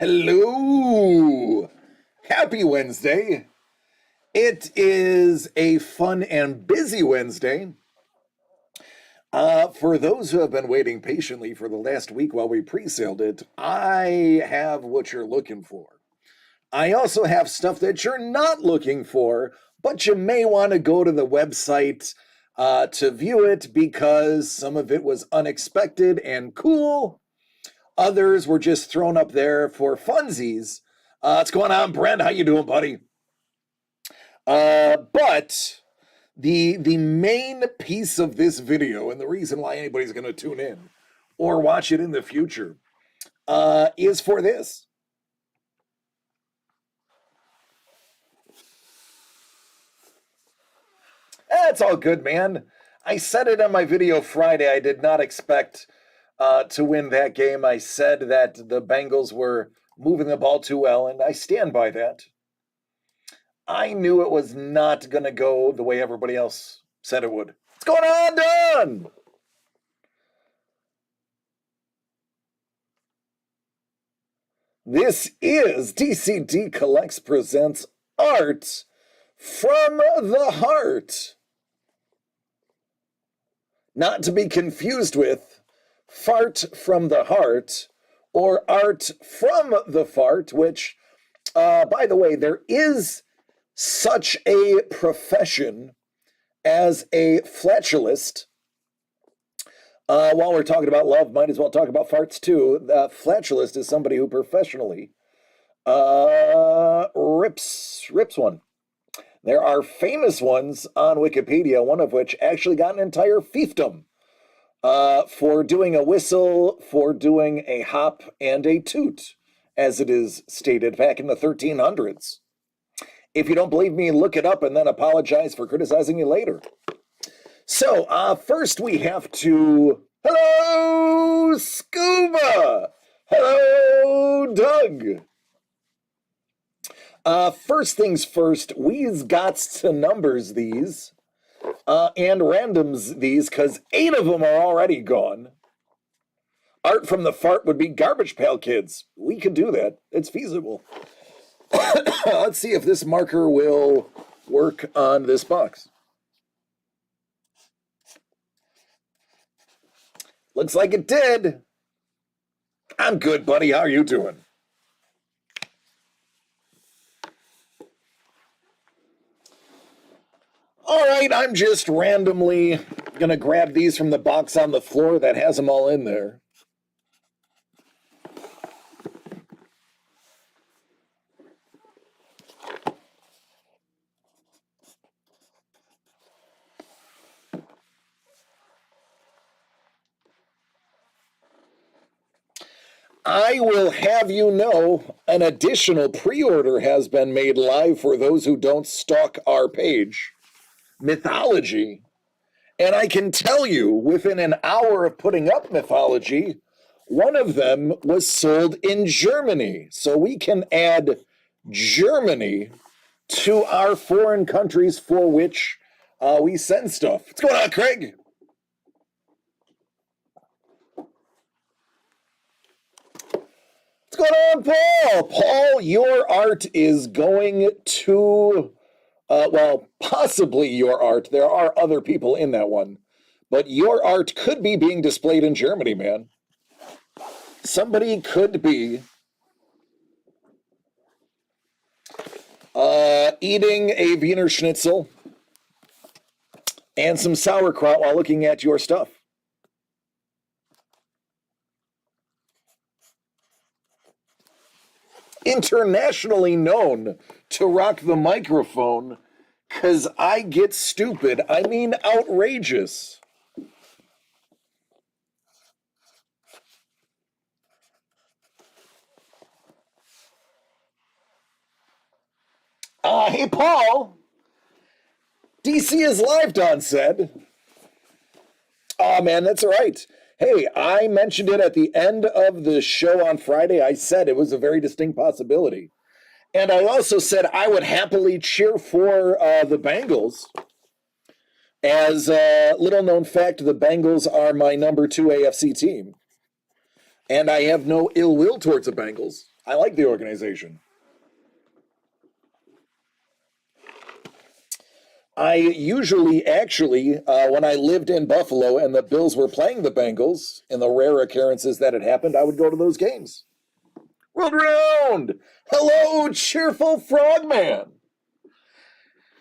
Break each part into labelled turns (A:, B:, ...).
A: Hello! Happy Wednesday. It is a fun and busy Wednesday. For those who have been waiting patiently for the last week while we pre-sailed it, I have what you're looking for. I also have stuff that you're not looking for, but you may want to go to the website to view it because some of it was unexpected and cool. Others were just thrown up there for funsies. What's going on, Brent? How you doing, buddy? But the main piece of this video, and the reason why anybody's going to tune in or watch it in the future, is for this. That's all good, man. I said it on my video Friday. I did not expect to win that game. I said that the Bengals were moving the ball too well, and I stand by that. I knew it was not going to go the way everybody else said it would. What's going on, Don? This is DCD Collects presents Art from the Heart. Not to be confused with Fart from the Heart or Art from the Fart, which, by the way, there is such a profession as a flatulist. While we're talking about love, might as well talk about farts too. The flatulist is somebody who professionally rips one. There are famous ones on Wikipedia, one of which actually got an entire fiefdom for doing a whistle, for doing a hop, and a toot, as it is stated back in the 1300s. If you don't believe me, look it up and then apologize for criticizing you later. So, first we have to... Hello, Scuba! Hello, Doug! First things first, we's got to numbers these and randoms these because 8 of them are already gone. Art from the Fart would be Garbage Pail Kids. We could do that. It's feasible. Let's see if this marker will work on this box. Looks like it did. I'm good, buddy. How are you doing? All right, I'm just randomly going to grab these from the box on the floor that has them all in there. I will have you know an additional pre-order has been made live for those who don't stalk our page. Mythology. And I can tell you, within an hour of putting up Mythology, one of them was sold in Germany. So we can add Germany to our foreign countries for which we send stuff. What's going on, Craig? What's going on, Paul? Paul, your art is going to... well, possibly your art. There are other people in that one. But your art could be being displayed in Germany, man. Somebody could be eating a Wiener Schnitzel and some sauerkraut while looking at your stuff. Internationally known to rock the microphone because I get stupid. I mean outrageous. Hey, Paul. DC is live, Don said. Oh, man, that's all right. Hey, I mentioned it at the end of the show on Friday. I said it was a very distinct possibility. And I also said I would happily cheer for the Bengals. As a little known fact, the Bengals are my number 2 AFC team. And I have no ill will towards the Bengals. I like the organization. I usually, actually, when I lived in Buffalo and the Bills were playing the Bengals, in the rare occurrences that it happened, I would go to those games. World round! Hello, cheerful frogman!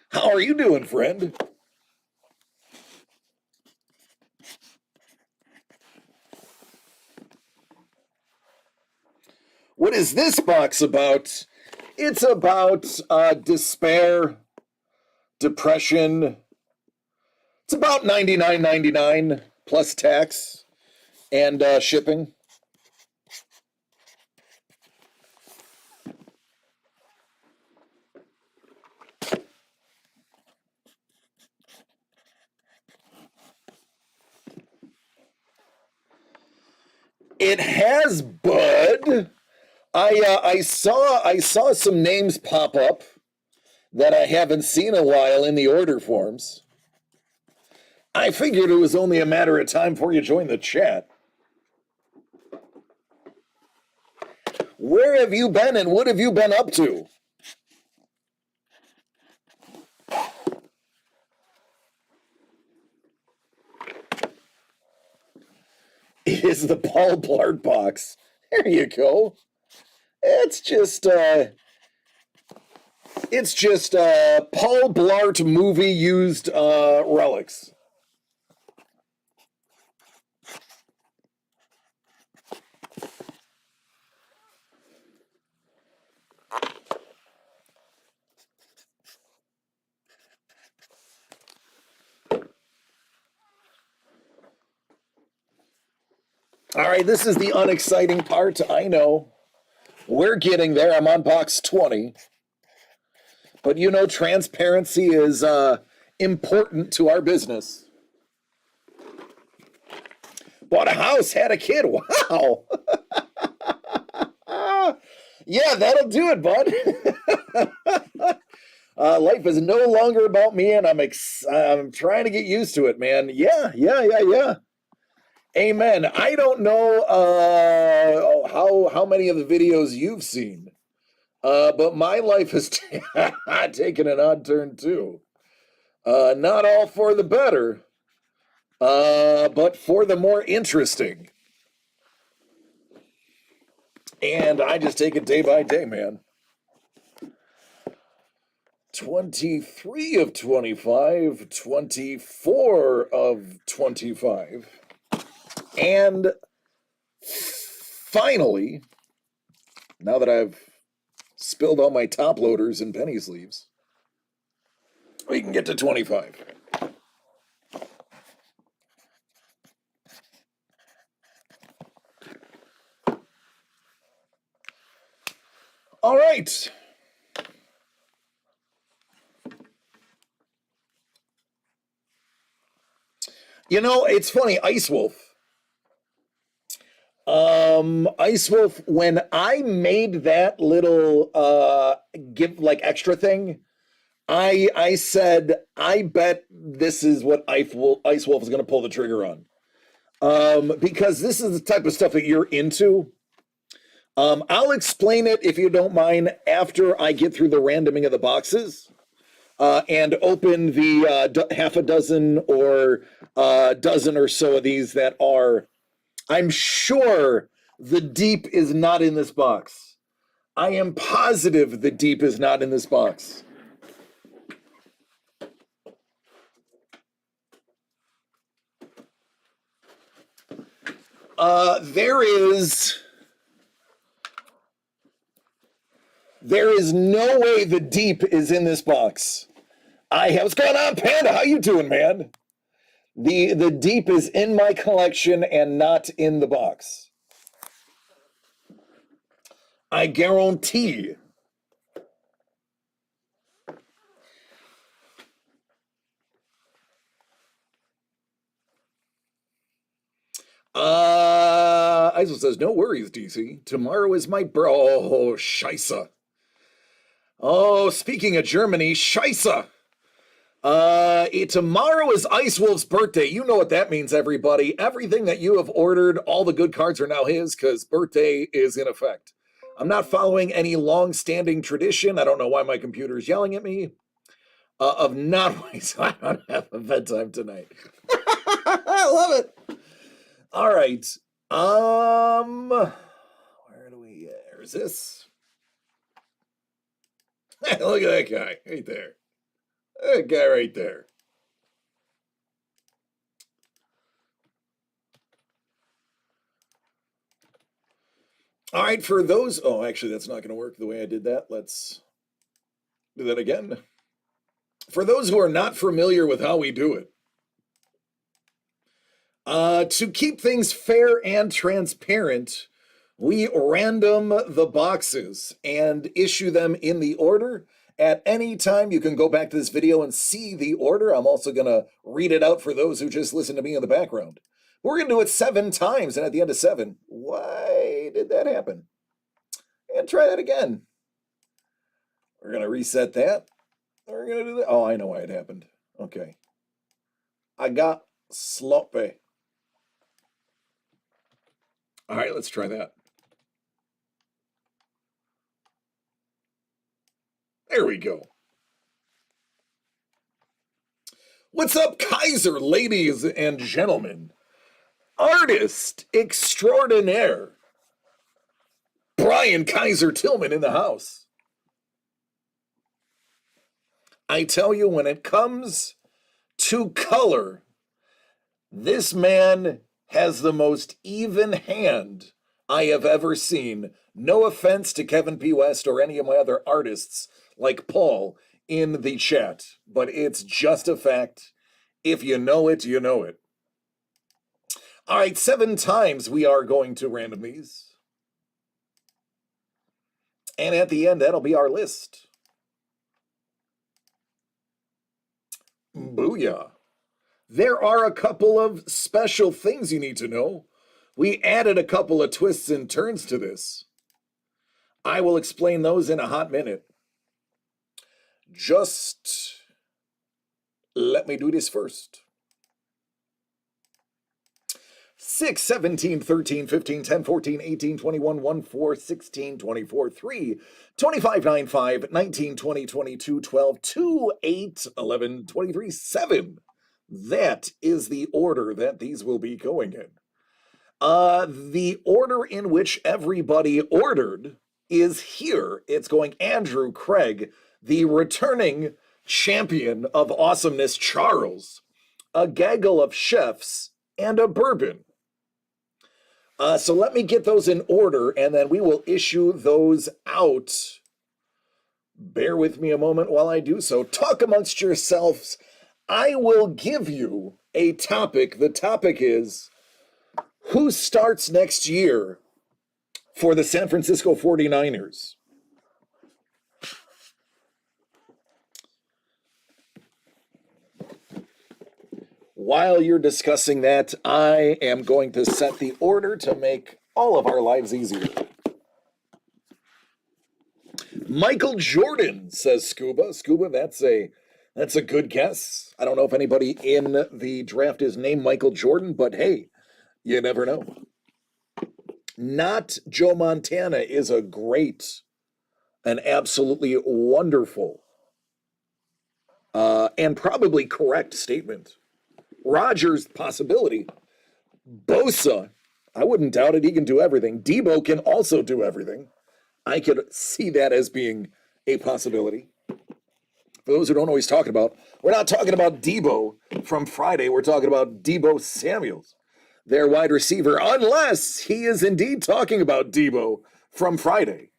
A: How are you doing, friend? What is this box about? It's about despair, depression. It's about $99.99 plus tax and shipping. It has, bud. I saw some names pop up that I haven't seen a while in the order forms. I figured it was only a matter of time before you joined the chat. Where have you been and what have you been up to? It is the Paul Blart box. There you go. It's just Paul Blart movie used relics. All right, this is the unexciting part. I know. We're getting there. I'm on box 20. But you know, transparency is important to our business. Bought a house, had a kid. Wow. Yeah, that'll do it, bud. Life is no longer about me, and I'm trying to get used to it, man. Yeah. Amen. I don't know how many of the videos you've seen, but my life has taken an odd turn too. Not all for the better, but for the more interesting. And I just take it day by day, man. 23 of 25, 24 of 25. And finally, now that I've spilled all my top loaders and penny sleeves, we can get to 25. All right. You know, it's funny, Ice Wolf. Ice Wolf, when I made that little give like extra thing, I said, I bet this is what Ice Wolf is gonna pull the trigger on. Because this is the type of stuff that you're into. I'll explain it if you don't mind after I get through the randoming of the boxes. And open the half a dozen or dozen or so of these that are, I'm sure the deep is not in this box. I am positive the deep is not in this box. There is no way the deep is in this box. What's going on, Panda? How you doing, man? The deep is in my collection and not in the box. I guarantee. Isel says, no worries, DC. Tomorrow is my Oh, scheisse. Oh, speaking of Germany, scheisse. Tomorrow is Ice Wolf's birthday. You know what that means, everybody. Everything that you have ordered, all the good cards are now his because birthday is in effect. I'm not following any long-standing tradition. I don't know why my computer's yelling at me. Of not waiting, so I don't have a bedtime tonight. I love it. All right. Where do we? There's this. Look at that guy right there. That guy right there. All right, for those. Oh, actually, that's not going to work the way I did that. Let's do that again. For those who are not familiar with how we do it, to keep things fair and transparent, we random the boxes and issue them in the order. At any time, you can go back to this video and see the order. I'm also going to read it out for those who just listen to me in the background. We're going to do it 7 times, and at the end of 7, why did that happen? And try that again. We're going to reset that. We're going to do that. Oh, I know why it happened. Okay. I got sloppy. All right, let's try that. There we go. What's up, Kaiser, ladies and gentlemen? Artist extraordinaire, Brian Kaiser Tillman in the house. I tell you, when it comes to color, this man has the most even hand I have ever seen. No offense to Kevin P. West or any of my other artists like Paul in the chat, but it's just a fact. If you know it, you know it. All right, 7 times we are going to random these. And at the end, that'll be our list. Booyah. There are a couple of special things you need to know. We added a couple of twists and turns to this. I will explain those in a hot minute. Just let me do this first. 6, 17, 13, 15, 10, 14, 18, 21, 1, 4, 16, 24, 3, 25, 9, 5, 19, 20, 22, 12, 2, 8, 11, 23, 7. That is the order that these will be going in. The order in which everybody ordered is here. It's going Andrew, Craig, the returning champion of awesomeness, Charles, a gaggle of chefs, and a bourbon. So let me get those in order, and then we will issue those out. Bear with me a moment while I do so. Talk amongst yourselves. I will give you a topic. The topic is, who starts next year for the San Francisco 49ers? While you're discussing that, I am going to set the order to make all of our lives easier. Michael Jordan, says Scuba. Scuba, that's a good guess. I don't know if anybody in the draft is named Michael Jordan, but hey, you never know. Not Joe Montana is a great, an absolutely wonderful, and probably correct statement. Rodgers, possibility. Bosa, I wouldn't doubt it. He can do everything. Debo can also do everything. I could see that as being a possibility. For those who don't know what he's talking about, we're not talking about Debo from Friday. We're talking about Debo Samuels, their wide receiver, unless he is indeed talking about Debo from Friday.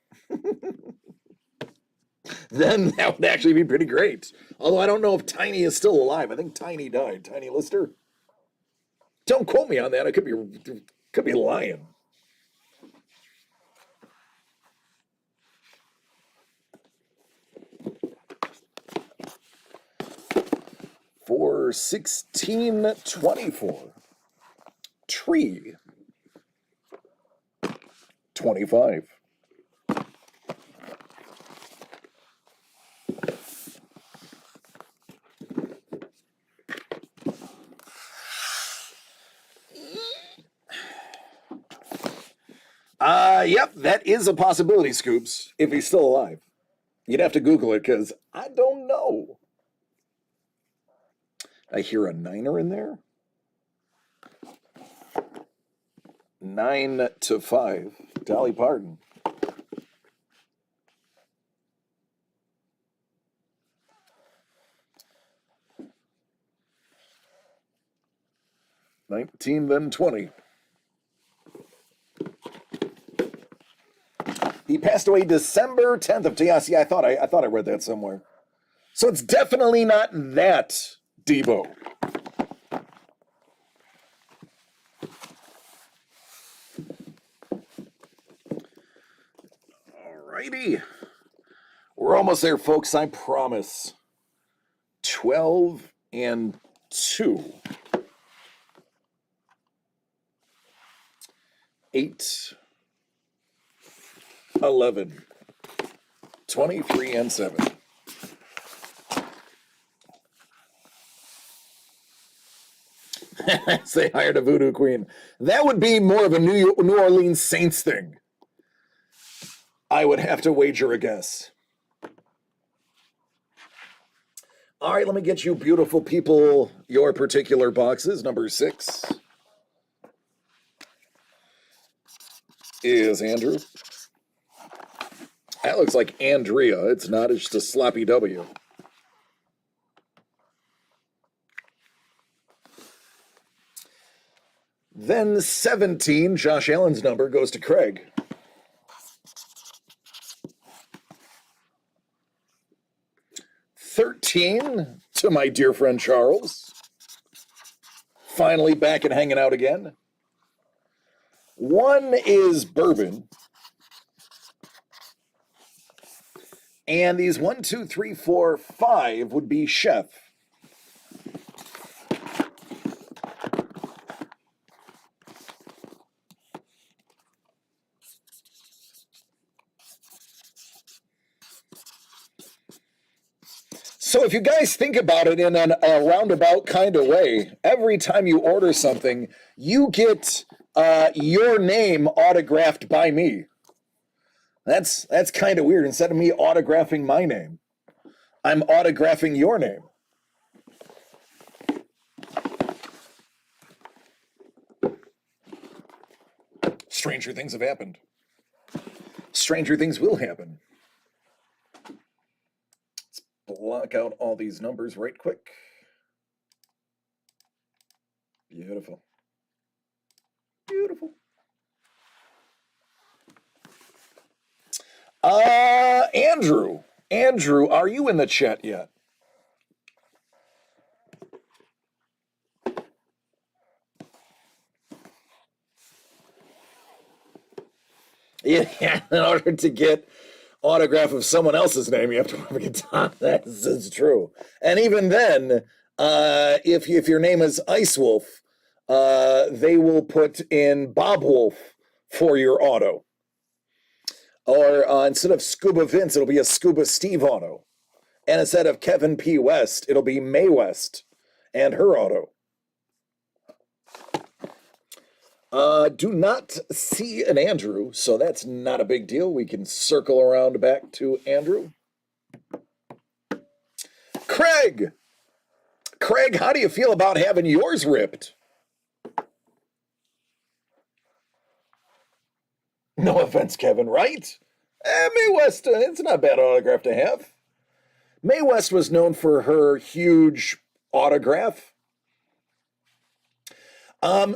A: Then that would actually be pretty great. Although I don't know if Tiny is still alive. I think Tiny died. Tiny Lister. Don't quote me on that. I could be lying. For 1624, tree 25. Yep, that is a possibility, Scoops, if he's still alive. You'd have to Google it, because I don't know. I hear a niner in there. 9-5. Dolly Parton. $19, then $20. He passed away December 10th of TLC. I thought I read that somewhere. So it's definitely not that Debo. Alrighty. We're almost there, folks, I promise. 12 and 2. 8, 11, 23 and 7. They hired a voodoo queen. That would be more of a New Orleans Saints thing. I would have to wager a guess. All right, let me get you beautiful people your particular boxes. Number 6 is Andrew. That looks like Andrea. It's not, it's just a sloppy W. Then 17, Josh Allen's number, goes to Craig. 13 to my dear friend Charles. Finally back and hanging out again. 1 is Bourbon. And these 1, 2, 3, 4, 5 would be Chef. So if you guys think about it in a roundabout kind of way, every time you order something, you get your name autographed by me. That's kind of weird. Instead of me autographing my name, I'm autographing your name. Stranger things have happened. Stranger things will happen. Let's block out all these numbers right quick. Beautiful. Beautiful. Andrew, are you in the chat yet? Yeah, in order to get autograph of someone else's name, you have to work it down. That is true. And even then, if your name is Ice Wolf, they will put in Bob Wolf for your auto. Or instead of Scuba Vince, it'll be a Scuba Steve auto. And instead of Kevin P. West, it'll be Mae West and her auto. Do not see an Andrew, so that's not a big deal. We can circle around back to Andrew. Craig, how do you feel about having yours ripped? No offense, Kevin, right? Mae West, it's not a bad autograph to have. Mae West was known for her huge autograph.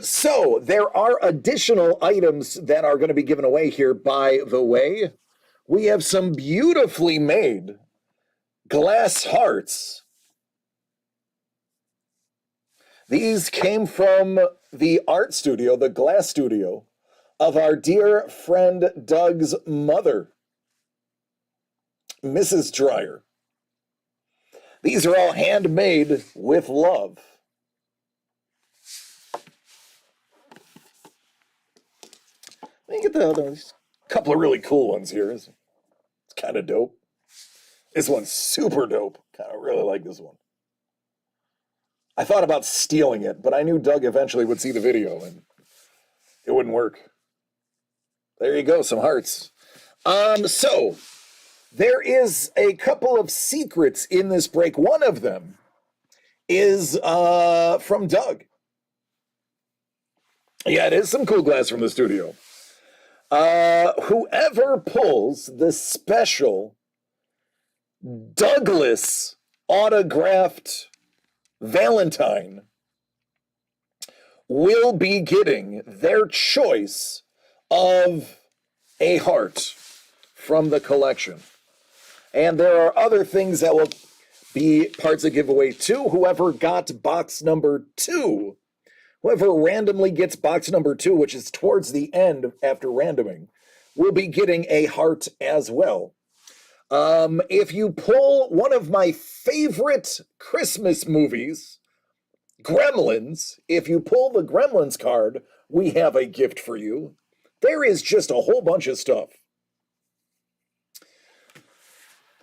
A: So there are additional items that are going to be given away here, by the way. We have some beautifully made glass hearts. These came from the art studio, the glass studio, of our dear friend Doug's mother, Mrs. Dreyer. These are all handmade with love. Let me get the others. A couple of really cool ones here. It's kind of dope. This one's super dope. Kind of really like this one. I thought about stealing it, but I knew Doug eventually would see the video and it wouldn't work. There you go, some hearts. So there is a couple of secrets in this break. One of them is from Doug. Yeah, it is some cool glass from the studio. Whoever pulls the special Douglas autographed Valentine will be getting their choice of a heart from the collection. And there are other things that will be parts of giveaway too. Whoever got box number 2, whoever randomly gets box number 2, which is towards the end after randoming, will be getting a heart as well. If you pull one of my favorite Christmas movies, Gremlins, if you pull the Gremlins card, we have a gift for you. There is just a whole bunch of stuff.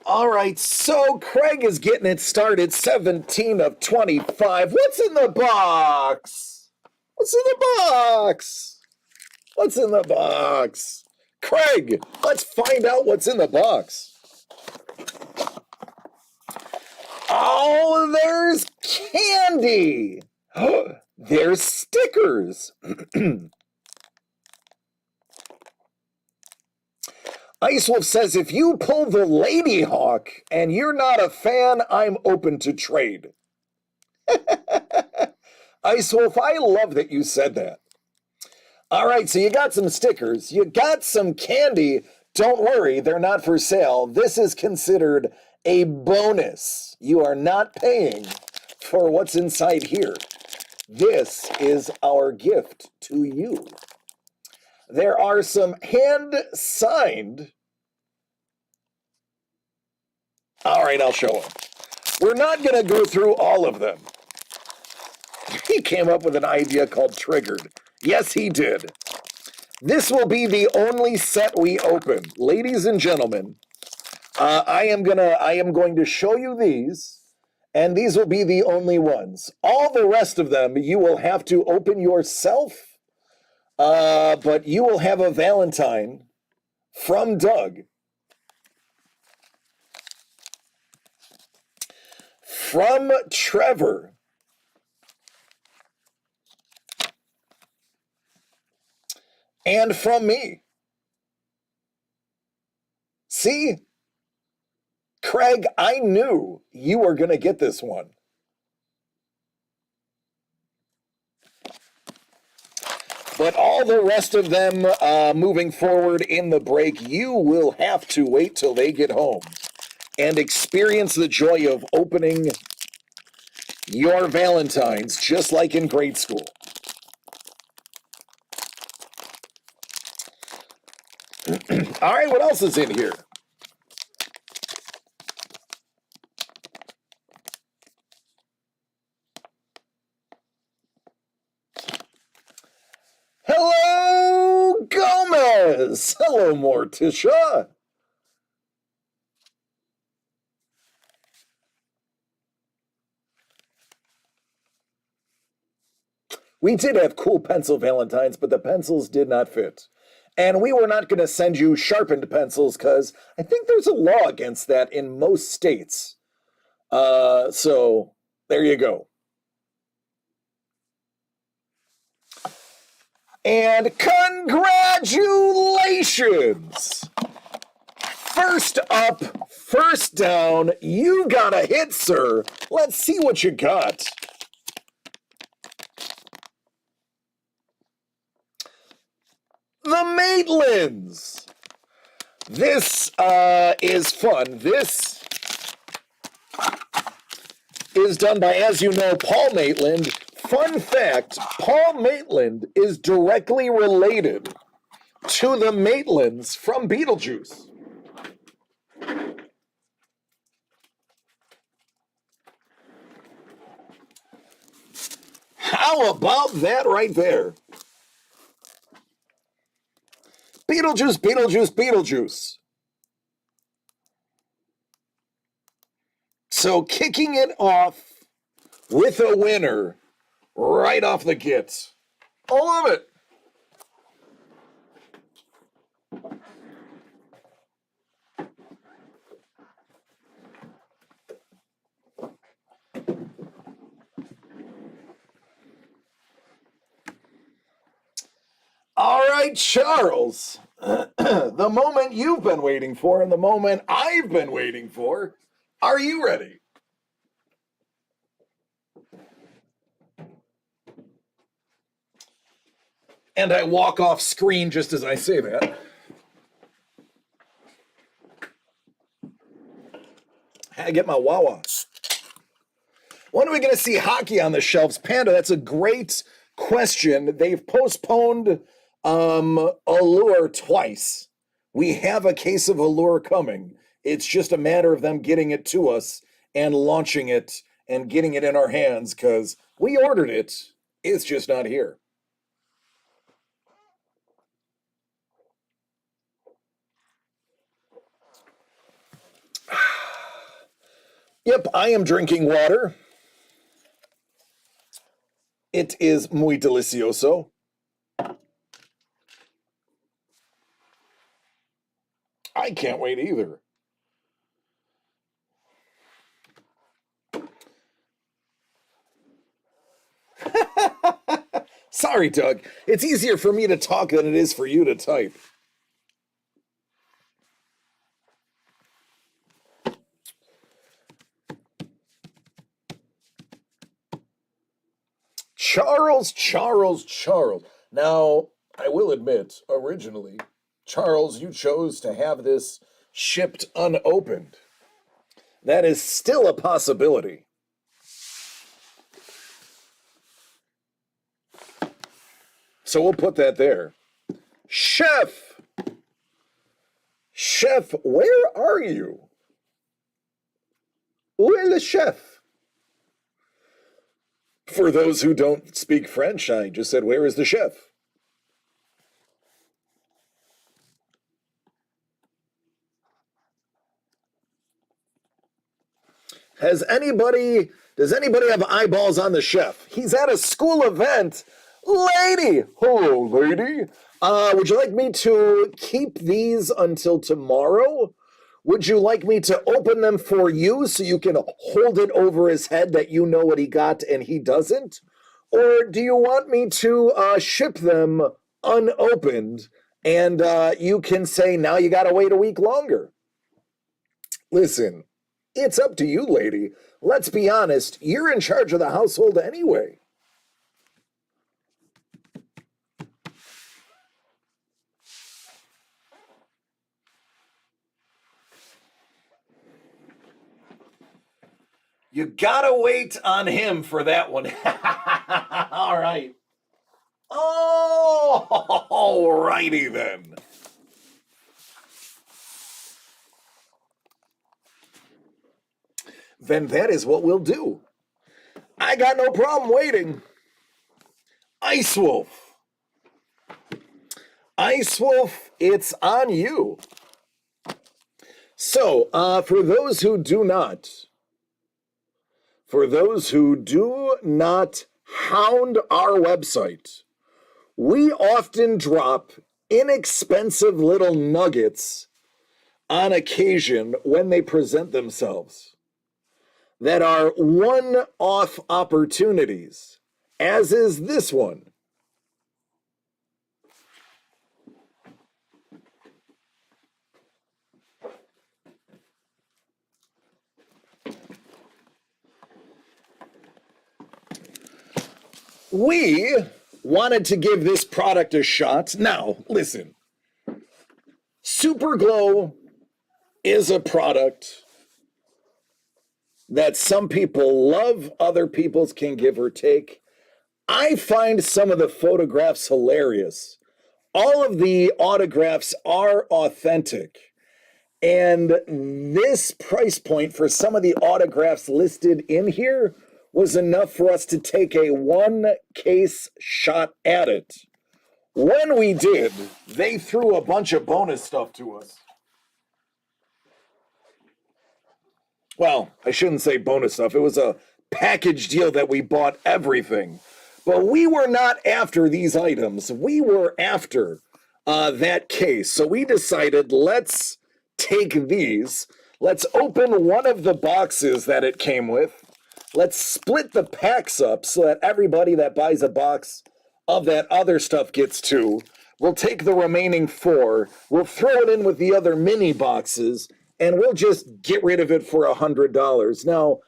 A: All right, so Craig is getting it started, 17 of 25. What's in the box? What's in the box? What's in the box? Craig, let's find out what's in the box. Oh, there's candy. There's stickers. Ice Wolf says, if you pull the Lady Hawk and you're not a fan, I'm open to trade. Ice Wolf, I love that you said that. All right, so you got some stickers. You got some candy. Don't worry, they're not for sale. This is considered a bonus. You are not paying for what's inside here. This is our gift to you. There are some hand-signed. All right, I'll show them. We're not going to go through all of them. He came up with an idea called Triggered. Yes, he did. This will be the only set we open. Ladies and gentlemen, I am going to show you these, and these will be the only ones. All the rest of them you will have to open yourself. But you will have a Valentine from Doug, from Trevor, and from me. See? Craig, I knew you were going to get this one. But all the rest of them moving forward in the break, you will have to wait till they get home and experience the joy of opening your Valentines just like in grade school. All right, what else is in here? Hello, Gomez. Hello, Morticia. We did have cool pencil Valentines, but the pencils did not fit. And we were not going to send you sharpened pencils because I think there's a law against that in most states. So there you go. And congratulations! First up, first down, you got a hit, sir. Let's see what you got. The Maitlands. This is fun. This is done by, as you know, Paul Maitland. Fun fact, Paul Maitland is directly related to the Maitlands from Beetlejuice. How about that right there? Beetlejuice, Beetlejuice, Beetlejuice. So kicking it off with a winner right off the get. I love it. right, Charles. The moment you've been waiting for and the moment I've been waiting for. Are you ready? And I walk off screen just as I say that. I get my Wawa. When are we going to see hockey on the shelves? Panda, that's a great question. They've postponed Allure twice. We have a case of Allure coming. It's just a matter of them getting it to us and launching it and getting it in our hands because we ordered it. It's just not here. Yep, I am drinking water. It is muy delicioso. I can't wait either. Sorry, Doug. It's easier for me to talk than it is for you to type. Charles. Now, I will admit, originally, Charles, you chose to have this shipped unopened. That is still a possibility. So we'll put that there. Chef, where are you? Où est le chef? For those who don't speak French, I just said, where is the chef? Does anybody have eyeballs on the chef? He's at a school event. Lady! Hello, lady. Would you like me to keep these until tomorrow? Would you like me to open them for you so you can hold it over his head that you know what he got and he doesn't? Or do you want me to ship them unopened and you can say, now you gotta wait a week longer? Listen, it's up to you, lady. Let's be honest, you're in charge of the household anyway. You gotta wait on him for that one. All right. Oh, alrighty then. Then that is what we'll do. I got no problem waiting. Ice Wolf. Ice Wolf, it's on you. So, for those who do not hound our website, we often drop inexpensive little nuggets on occasion when they present themselves that are one-off opportunities, as is this one. We wanted to give this product a shot. Now, listen. Super Glow is a product that some people love, other people's can give or take. I find some of the photographs hilarious. All of the autographs are authentic. And this price point for some of the autographs listed in here was enough for us to take a one-case shot at it. When we did, they threw a bunch of bonus stuff to us. Well, I shouldn't say bonus stuff. It was a package deal that we bought everything. But we were not after these items. We were after that case. So we decided, let's take these. Let's open one of the boxes that it came with. Let's split the packs up so that everybody that buys a box of that other stuff gets two. We'll take the remaining 4. We'll throw it in with the other mini boxes, and we'll just get rid of it for $100. Now,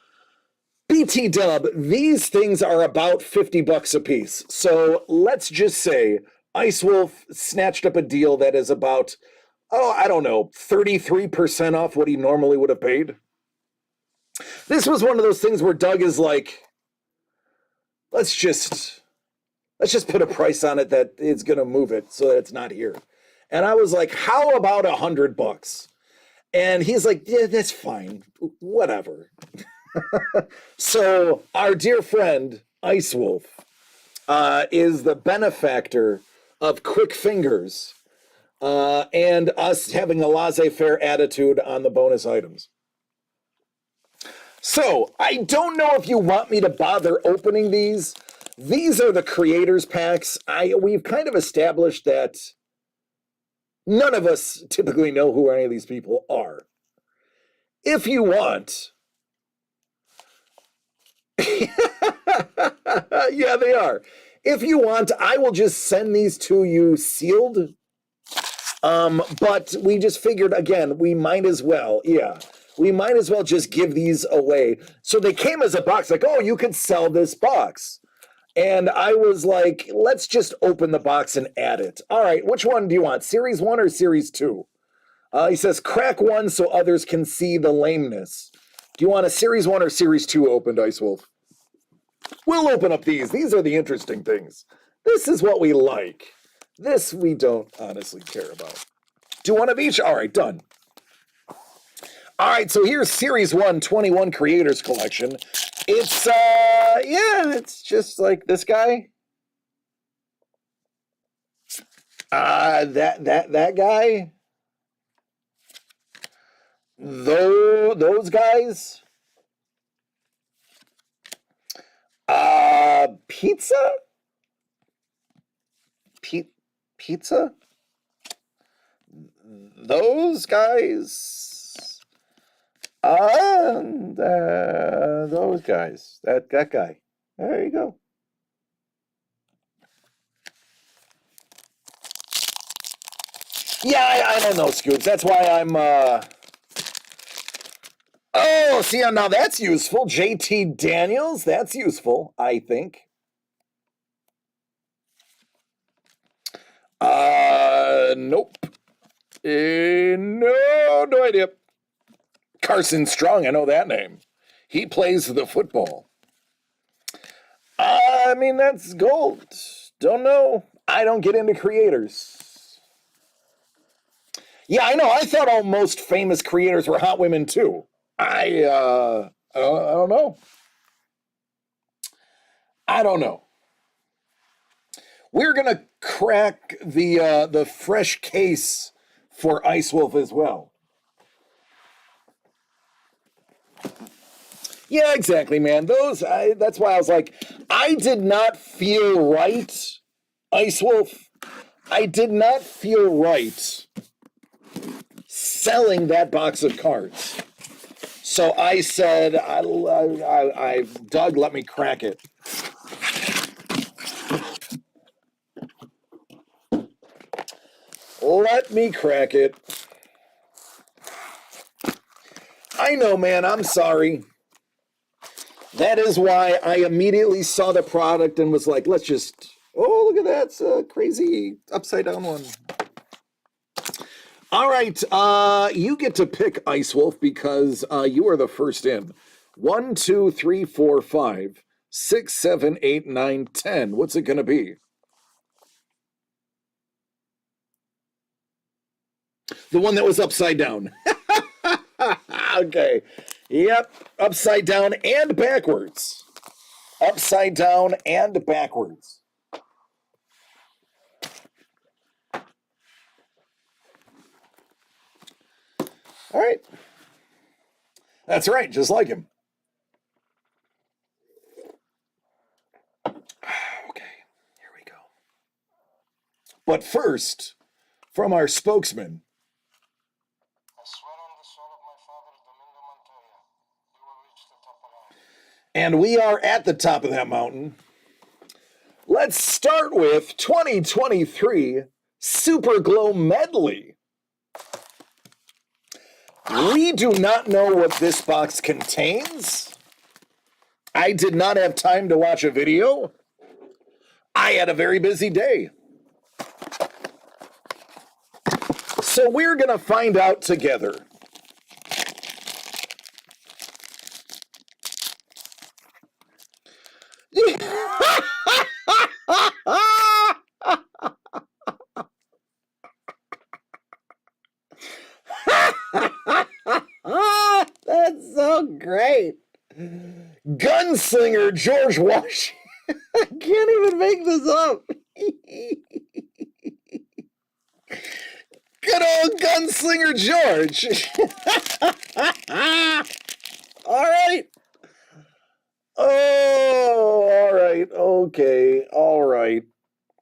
A: BT Dub, these things are about $50 a piece. So let's just say Ice Wolf snatched up a deal that is about, I don't know, 33% off what he normally would have paid. This was one of those things where Doug is like, let's just put a price on it that is going to move it so that it's not here. And I was like, how about $100? And he's like, yeah, that's fine. Whatever. So our dear friend, Ice Wolf, is the benefactor of Quick Fingers and us having a laissez-faire attitude on the bonus items. So I don't know if you want me to bother opening these. These are the creators packs. We've kind of established that none of us typically know who any of these people are. If you want... Yeah, they are. If you want, I will just send these to you sealed. But we just figured, again, we might as well just give these away. So they came as a box, like, oh, you could sell this box. And I was like, let's just open the box and add it. All right, which one do you want? Series 1 or Series 2? He says, crack 1 so others can see the lameness. Do you want a Series 1 or Series 2 opened, Ice Wolf? We'll open up these. These are the interesting things. This is what we like. This we don't honestly care about. Do one of each? All right, done. All right, so here's Series 1 21 Creators Collection. It's, it's just like this guy. That guy. Those guys. Pizza? Pizza? Those guys? And those guys. That guy. There you go. Yeah, I don't know, Scoops. That's why I'm, Oh, see, now that's useful. JT Daniels, that's useful, I think. Nope. No idea. Carson Strong, I know that name. He plays the football. I mean, that's gold. Don't know. I don't get into creators. Yeah, I know. I thought all most famous creators were hot women, too. I don't know. I don't know. We're gonna crack the fresh case for Ice Wolf as well. Yeah, exactly, man. That's why I was like, I did not feel right, Ice Wolf. I did not feel right selling that box of cards. So I said, Doug, let me crack it. Let me crack it. I know, man, I'm sorry. That is why I immediately saw the product and was like, let's just, oh, look at that. It's a crazy upside down one. All right, you get to pick, Ice Wolf, because you are the first in. 1, 2, 3, 4, 5, 6, 7, 8, 9, 10. What's it going to be? The one that was upside down. Okay. Yep, upside down and backwards. Upside down and backwards. All right. That's right, just like him. Okay, here we go. But first, from our spokesman. I swear on the soul of my father, Domingo Montoya, you will reach the top of the mountain. And we are at the top of that mountain. Let's start with 2023 Super Glow Medley. We do not know what this box contains. I did not have time to watch a video. I had a very busy day. So we're going to find out together. That's so great. Gunslinger George Washington. I can't even make this up. Good old Gunslinger George. All right. Oh, all right. Okay. All right.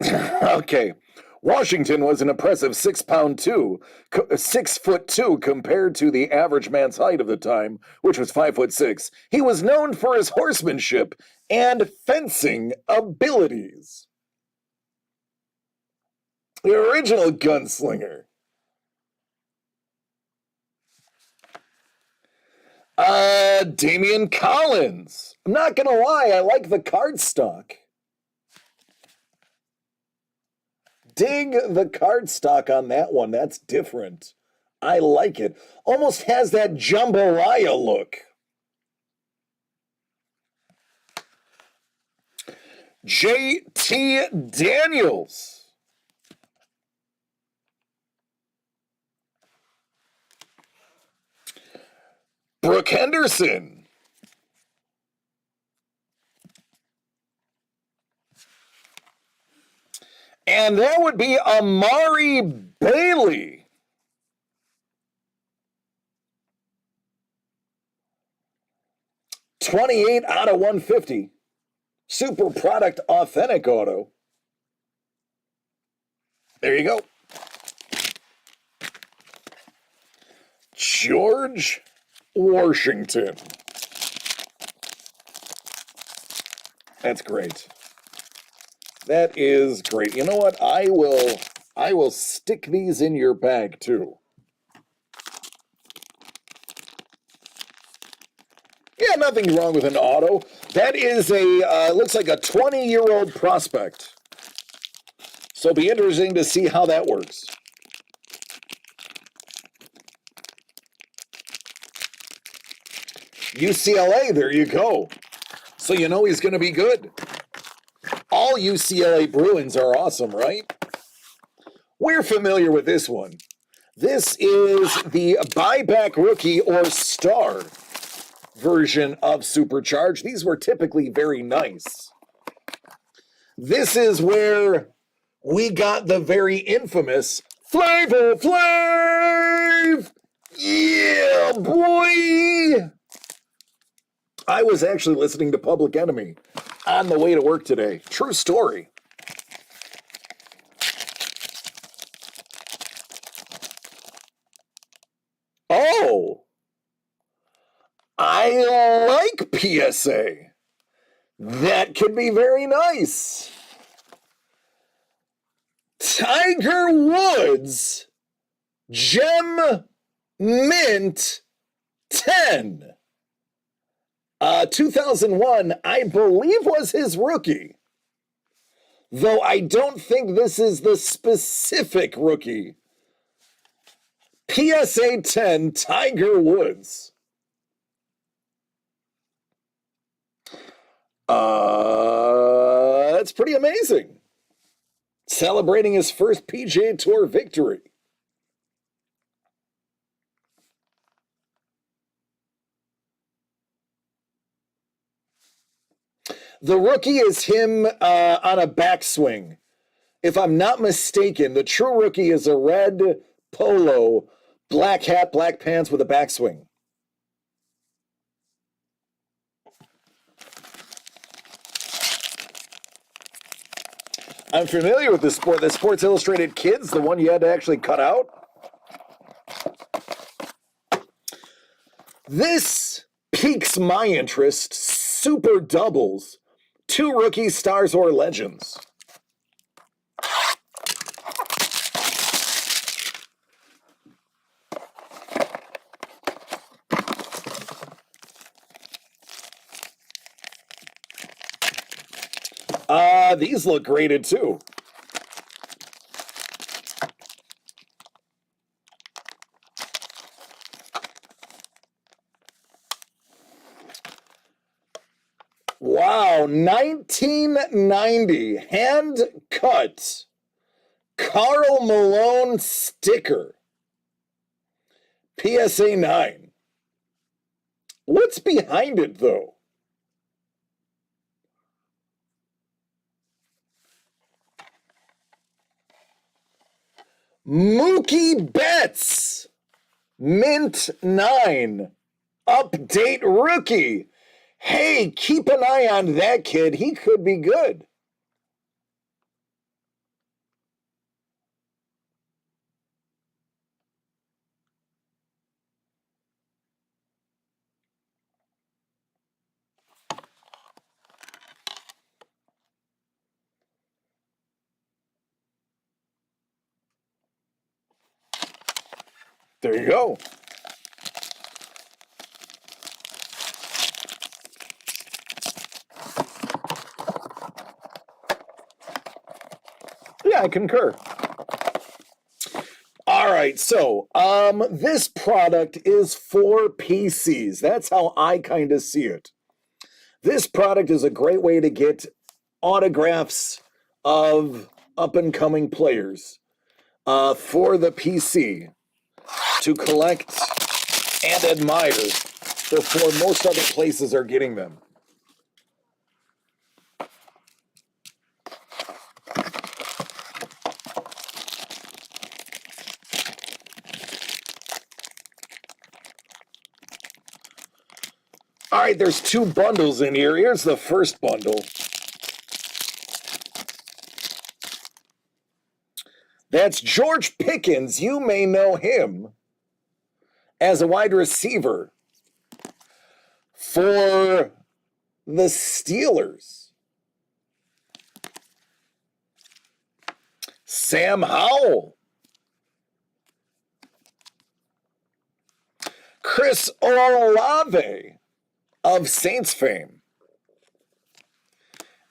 A: Okay. Washington was an impressive 6'2" compared to the average man's height of the time, which was 5'6". He was known for his horsemanship and fencing abilities. The original gunslinger. Damian Collins. I'm not gonna lie, I like the cardstock. Dig the cardstock on that one. That's different. I like it. Almost has that jambalaya look. J.T. Daniels. Brooke Henderson. And that would be Amari Bailey. $28 out of $150. Super Product Authentic Auto. There you go. George Washington. That's great. That is great. You know what? I will stick these in your bag too. Yeah, nothing wrong with an auto. That is a looks like a 20-year-old prospect. So it'll be interesting to see how that works. UCLA, there you go. So you know he's going to be good. All UCLA Bruins are awesome, right? We're familiar with this one. This is the buyback rookie or star version of Supercharged. These were typically very nice. This is where we got the very infamous Flavor Flav! Yeah, boy! I was actually listening to Public Enemy on the way to work today. True story. Oh, I like PSA. That could be very nice. Tiger Woods, Gem Mint 10. 2001, I believe, was his rookie. Though I don't think this is the specific rookie. PSA 10, Tiger Woods. That's pretty amazing. Celebrating his first PGA Tour victory. The rookie is him on a backswing. If I'm not mistaken, the true rookie is a red polo, black hat, black pants with a backswing. I'm familiar with this sport. The Sports Illustrated Kids, the one you had to actually cut out. This piques my interest. Super doubles. 2 rookie stars or legends. these look graded too. Wow, 1990 hand cut Karl Malone sticker. PSA 9. What's behind it though? Mookie Betts, Mint 9, update rookie. Hey, keep an eye on that kid. He could be good. There you go. Yeah, I concur. All right, so this product is for PCs. That's how I kind of see it. This product is a great way to get autographs of up-and-coming players for the PC to collect and admire before most other places are getting them. All right, there's 2 bundles in here. Here's the first bundle. That's George Pickens. You may know him as a wide receiver for the Steelers. Sam Howell. Chris Olave of Saints fame.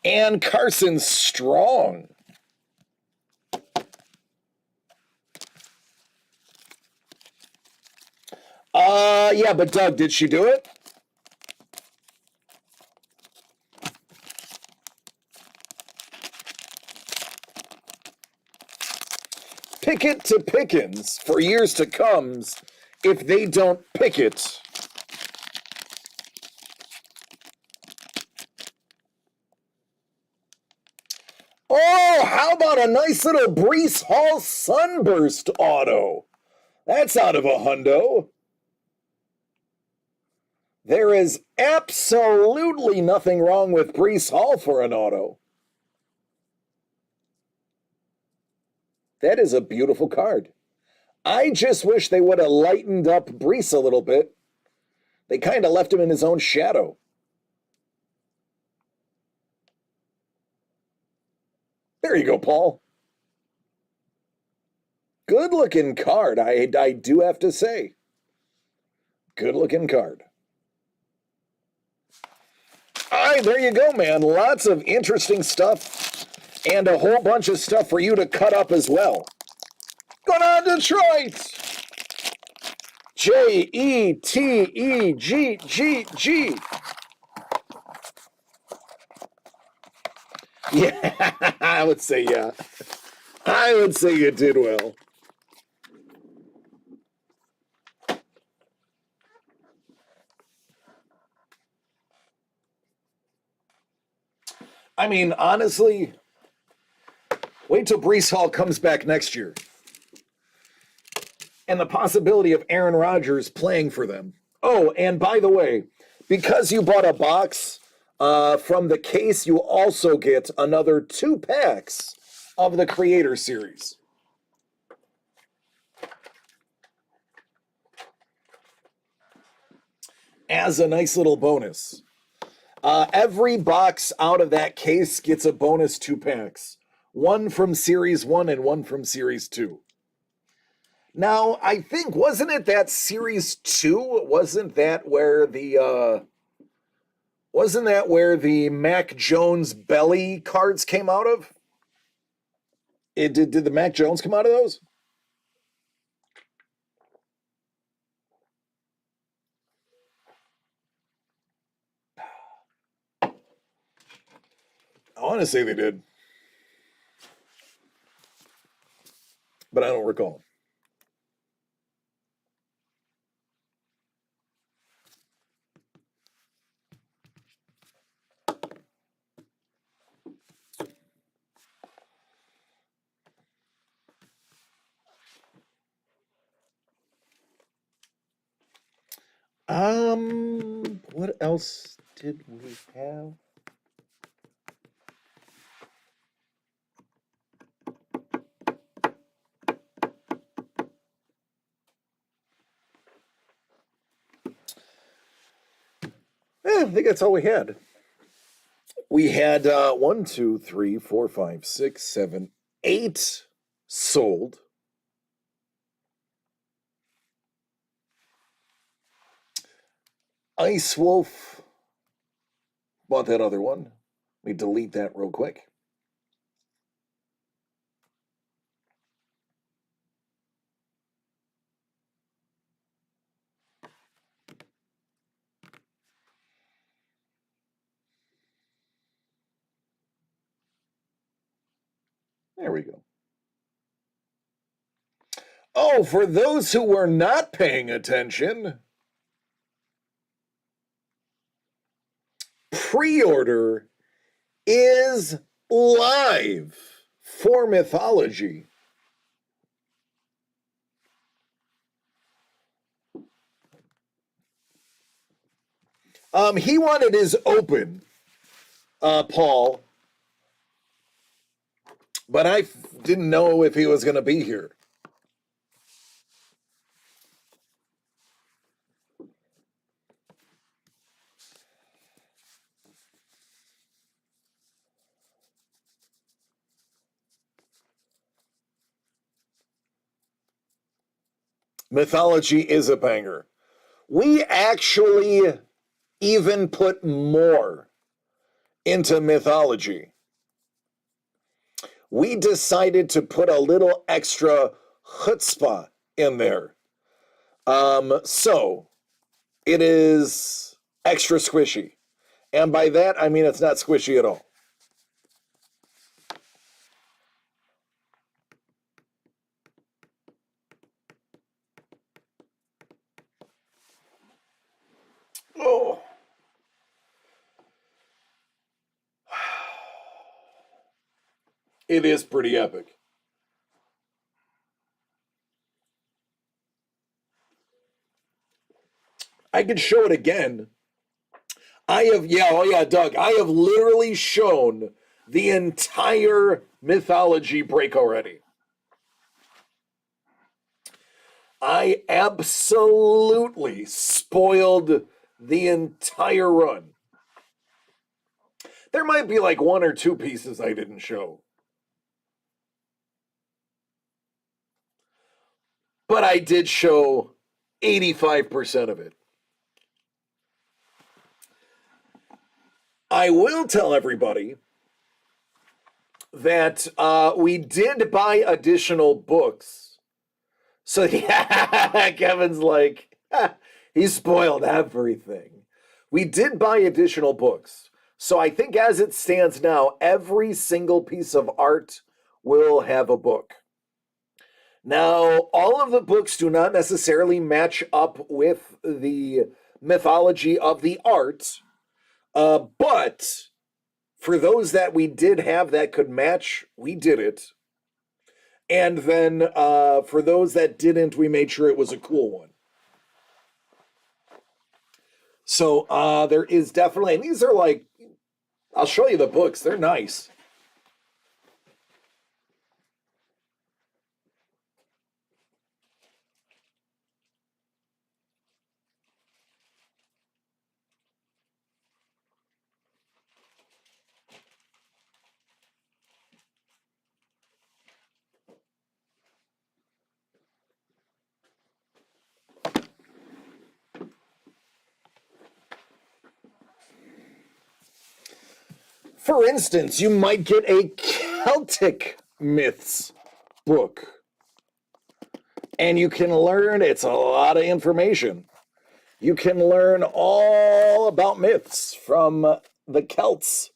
A: And Carson Strong. Yeah, but Doug, did she do it? Pick it to Pickens for years to come if they don't pick it. Oh, how about a nice little Breece Hall Sunburst auto? That's out of a hundo. There is absolutely nothing wrong with Breece Hall for an auto. That is a beautiful card. I just wish they would have lightened up Breece a little bit. They kind of left him in his own shadow. There you go, Paul. Good-looking card, I do have to say. Good-looking card. All right, there you go, man. Lots of interesting stuff and a whole bunch of stuff for you to cut up as well. Going on, Detroit! Jetegg. Yeah, I would say yeah. I would say you did well. I mean, honestly, wait till Breece Hall comes back next year. And the possibility of Aaron Rodgers playing for them. Oh, and by the way, because you bought a box from the case, you also get another 2 packs of the Creator Series. As a nice little bonus. Every box out of that case gets a bonus 2 packs. One from Series 1 and one from Series 2. Now, I think, wasn't it that Series 2? Wasn't that where the Wasn't that where the Mac Jones belly cards came out of? Did the Mac Jones come out of those? I want to say they did, but I don't recall. What else did we have? I think that's all we had. We had 1, 2, 3, 4, 5, 6, 7, 8 sold. Ice Wolf bought that other one. Let me delete that real quick. There we go. Oh, for those who were not paying attention, pre-order is live for Mythology. He wanted his open, Paul, but I didn't know if he was going to be here. Mythology is a banger. We actually even put more into Mythology. We decided to put a little extra chutzpah in there. So it is extra squishy. And by that, I mean it's not squishy at all. Oh. It is pretty epic. I could show it again. Doug, I have literally shown the entire Mythology break already. I absolutely spoiled the entire run. There might be like 1 or 2 pieces I didn't show. But I did show 85% of it. I will tell everybody that we did buy additional books. So yeah, Kevin's like, he spoiled everything. We did buy additional books. So I think as it stands now, every single piece of art will have a book. Now, all of the books do not necessarily match up with the mythology of the art, but for those that we did have that could match, we did it. And then for those that didn't, we made sure it was a cool one. So there is definitely, and these are like, I'll show you the books. They're nice. For instance, you might get a Celtic myths book. And you can learn, it's a lot of information. You can learn all about myths from the Celts.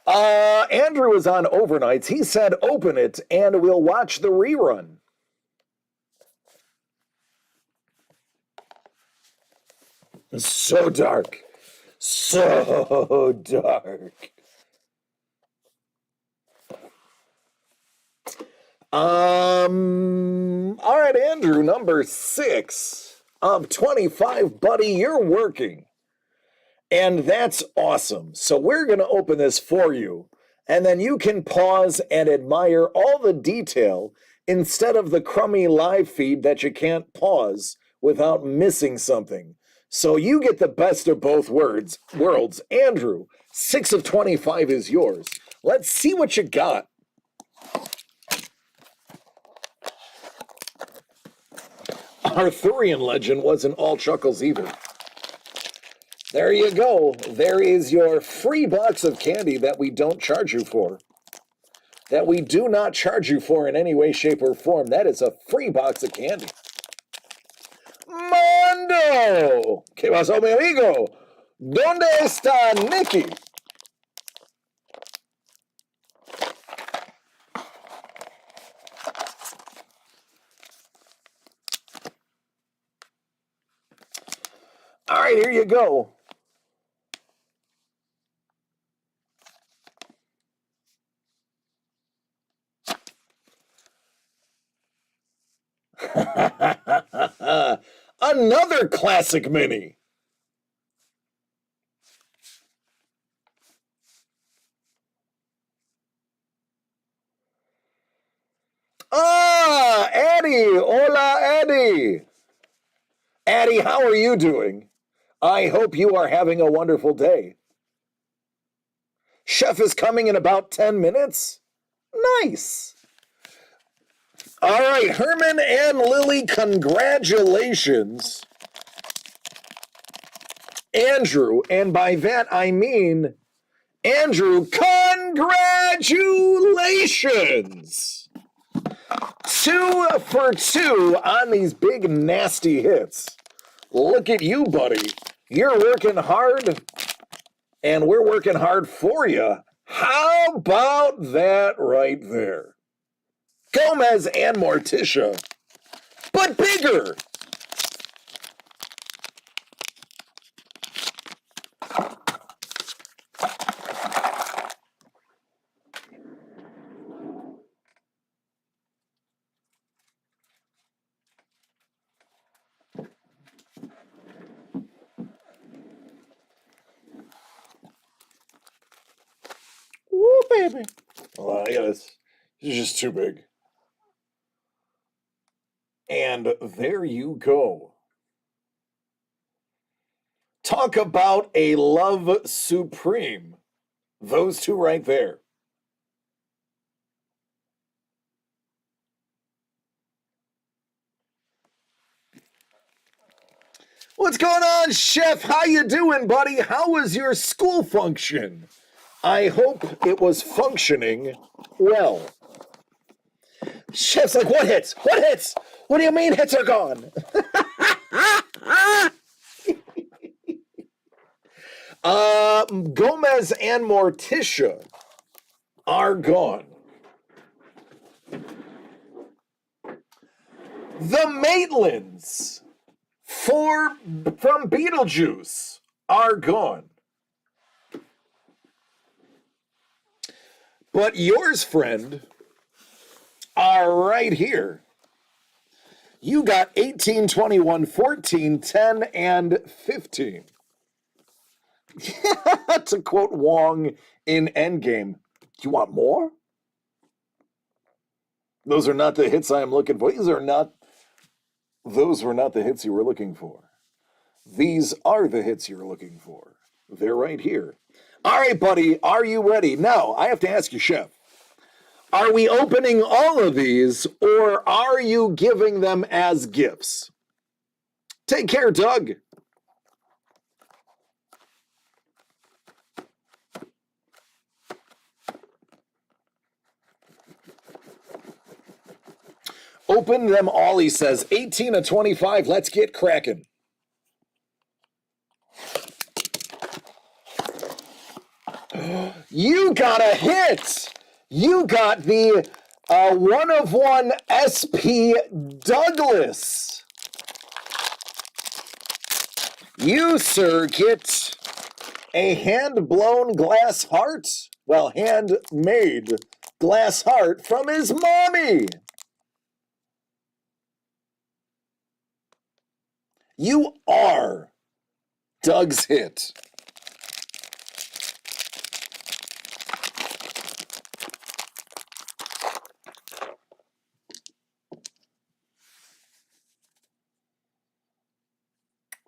A: Andrew is on overnights. He said, open it and we'll watch the rerun. So dark. So dark. All right, Andrew, number 6 of 25, buddy, you're working. And that's awesome. So we're going to open this for you. And then you can pause and admire all the detail instead of the crummy live feed that you can't pause without missing something. So you get the best of both worlds. Andrew, 6 of 25 is yours. Let's see what you got. Arthurian legend wasn't all chuckles either. There you go. There is your free box of candy that we don't charge you for. That we do not charge you for in any way, shape, or form. That is a free box of candy. Mondo! ¿Qué pasó, mi amigo? ¿Dónde está Nicky? All right, here you go. Another classic mini. Eddie. Hola, Eddie. Eddie, how are you doing? I hope you are having a wonderful day. Chef is coming in about 10 minutes. Nice. All right, Herman and Lily, congratulations. Andrew, and by that I mean, Andrew, congratulations! 2 for 2 on these big nasty hits. Look at you, buddy. You're working hard, and we're working hard for you. How about that right there? Gomez and Morticia, but bigger. Woo, baby. Oh, yeah, this is just too big. And there you go. Talk about a love supreme. Those two right there. What's going on, Chef? How you doing, buddy? How was your school function? I hope it was functioning well. Chef's like, what hits? What hits? What do you mean hits are gone? Gomez and Morticia are gone. The Maitlands from Beetlejuice are gone. But yours, friend, are right here. You got 18, 21, 14, 10, and 15. To quote Wong in Endgame, do you want more? Those are not the hits I am looking for. Those were not the hits you were looking for. These are the hits you're looking for. They're right here. All right, buddy, are you ready? Now, I have to ask you, Chef, are we opening all of these, or are you giving them as gifts? Take care, Doug. Open them all, he says. 18 of 25. Let's get cracking. You got a hit. You got the 1/1 SP Douglas. You, sir, get a hand-blown glass heart. Well, handmade glass heart from his mommy. You are Doug's hit.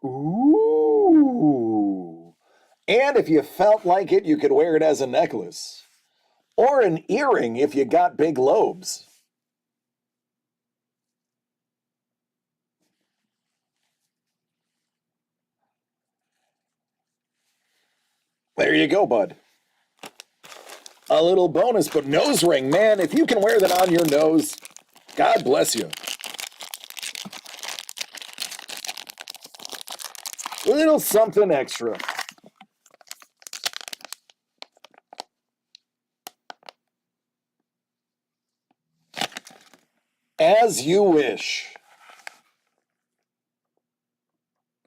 A: Ooh. And if you felt like it, you could wear it as a necklace. Or an earring if you got big lobes. There you go, bud. A little bonus, but nose ring, man, if you can wear that on your nose, God bless you. A little something extra. As you wish.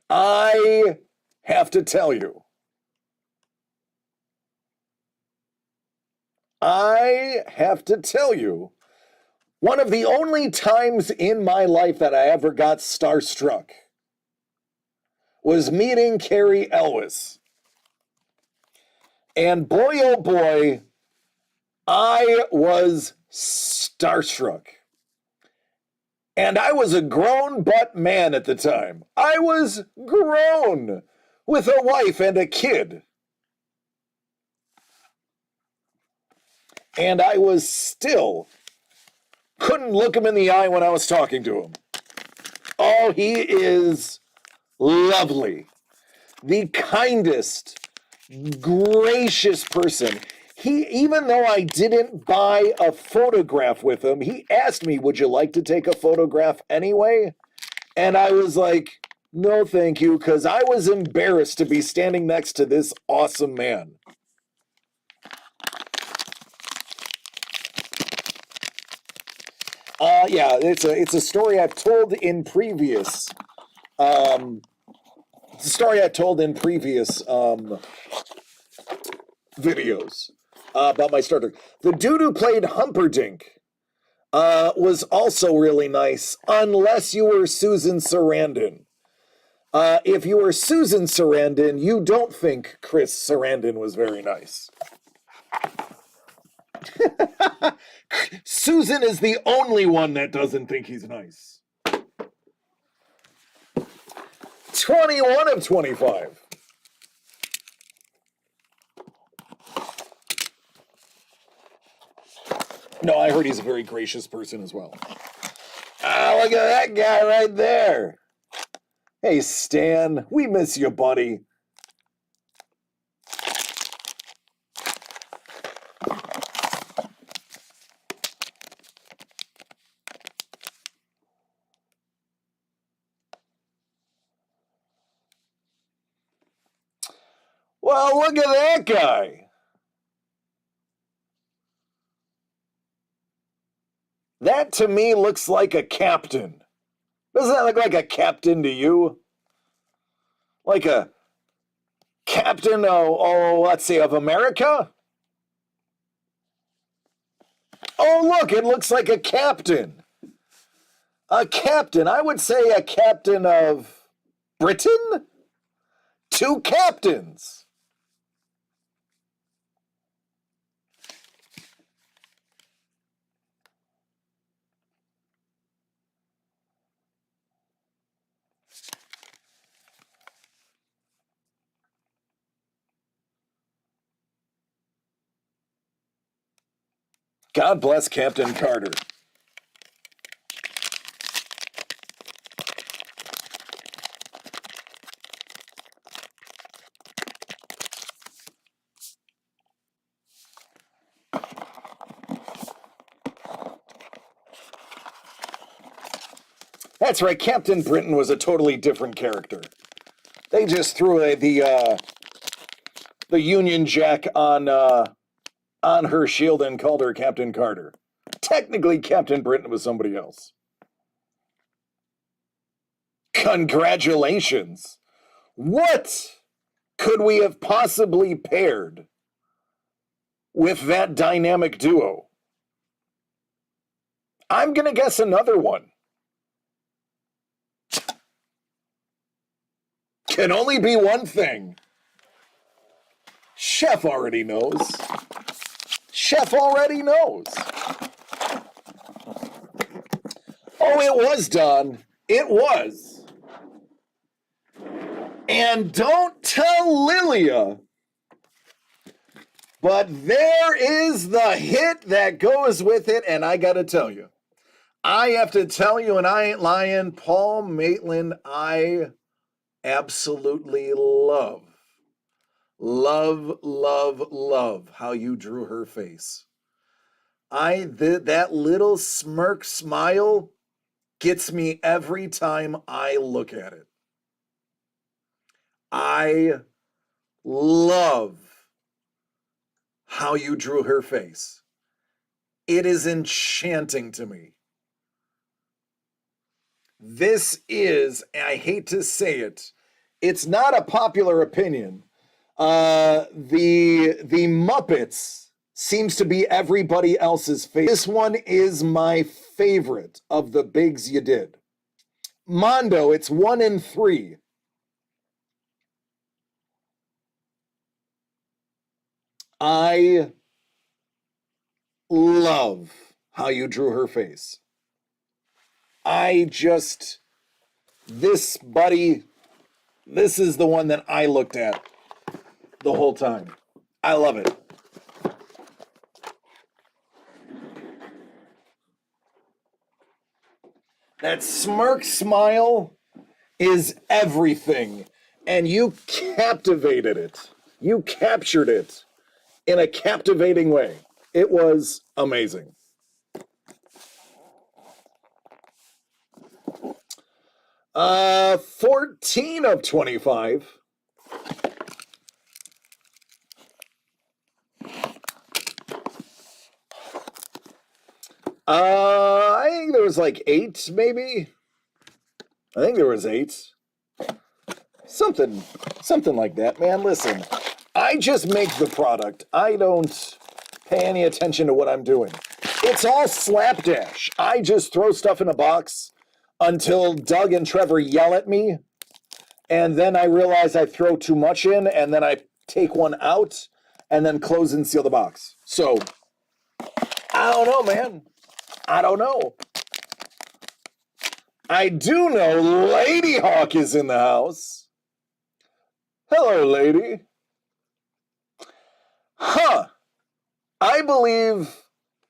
A: I have to tell you. One of the only times in my life that I ever got starstruck was meeting Carrie Elwes. And boy, oh boy, I was starstruck. And I was a grown butt man at the time. I was grown with a wife and a kid. And I was still couldn't look him in the eye when I was talking to him. Oh, he is lovely. The kindest, gracious person. Even though I didn't buy a photograph with him, he asked me, would you like to take a photograph anyway? And I was like, no, thank you, because I was embarrassed to be standing next to this awesome man. Yeah, it's a story I've told in previous videos about my starter. The dude who played Humperdinck was also really nice, unless you were Susan Sarandon. If you were Susan Sarandon, you don't think Chris Sarandon was very nice. Susan is the only one that doesn't think he's nice. 21 of 25. No, I heard he's a very gracious person as well. Ah, look at that guy right there. Hey, Stan, we miss you, buddy. Well, look at that guy. That to me looks like a captain. Doesn't that look like a captain to you? Like a captain, let's see, of America? Oh, look, it looks like a captain. A captain, I would say a captain of Britain? 2 captains. God bless Captain Carter. That's right, Captain Britain was a totally different character. They just threw the Union Jack on her shield and called her Captain Carter. Technically, Captain Britain was somebody else. Congratulations! What could we have possibly paired with that dynamic duo? I'm going to guess another one. Can only be one thing. Chef already knows. Chef already knows. Oh, it was done. It was. And don't tell Lilia, but there is the hit that goes with it, and I gotta tell you, I have to tell you, and I ain't lying, Paul Maitland, I absolutely love how you drew her face. That little smirk smile gets me every time I look at it. I love how you drew her face. It is enchanting to me. This is, I hate to say it, it's not a popular opinion. The Muppets seems to be everybody else's favorite. This one is my favorite of the bigs you did. Mondo, it's 1 in 3. I love how you drew her face. This is the one that I looked at the whole time. I love it. That smirk smile is everything, and you captivated it. You captured it in a captivating way. It was amazing. Uh, 14 of 25. I think there was like 8, maybe. I think there was 8. Something like that, man. Listen, I just make the product. I don't pay any attention to what I'm doing. It's all slapdash. I just throw stuff in a box until Doug and Trevor yell at me, and then I realize I throw too much in, and then I take one out, and then close and seal the box. So, I don't know, man. I don't know. I do know Lady Hawk is in the house. Hello, lady. Huh. I believe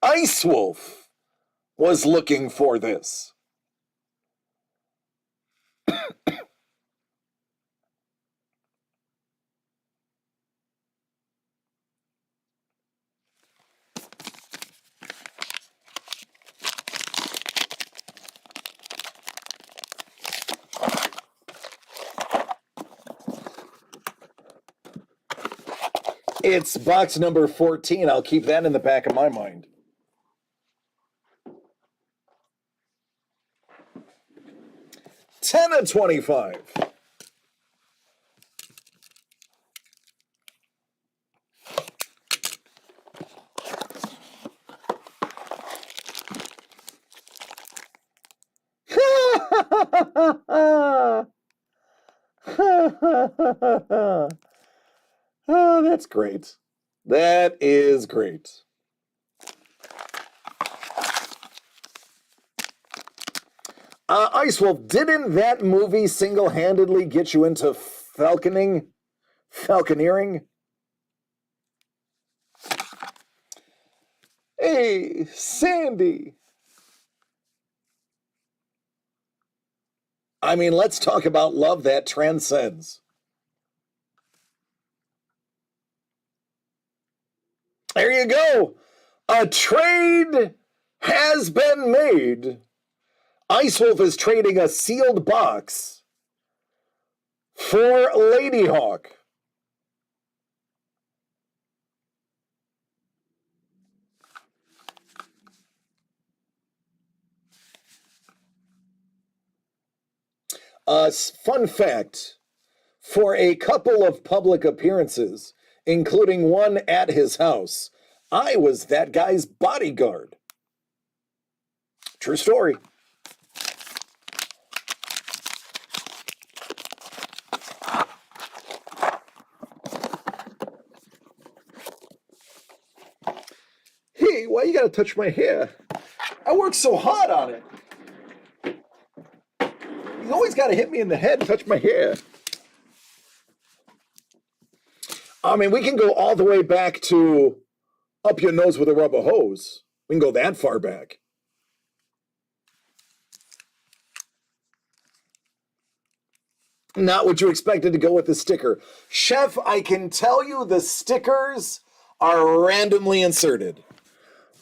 A: Ice Wolf was looking for this. It's box number 14. I'll keep that in the back of my mind. $10 of 25. Oh, that's great. That is great. Ice Wolf, didn't that movie single-handedly get you into falconeering? Hey, Sandy. I mean, let's talk about love that transcends. There you go. A trade has been made. Ice Wolf is trading a sealed box for Lady Hawk. Fun fact, for a couple of public appearances, including one at his house, I was that guy's bodyguard. True story. Hey, why you gotta touch my hair? I worked so hard on it. You always gotta hit me in the head and touch my hair. I mean, we can go all the way back to up your nose with a rubber hose. We can go that far back. Not what you expected to go with the sticker. Chef, I can tell you the stickers are randomly inserted.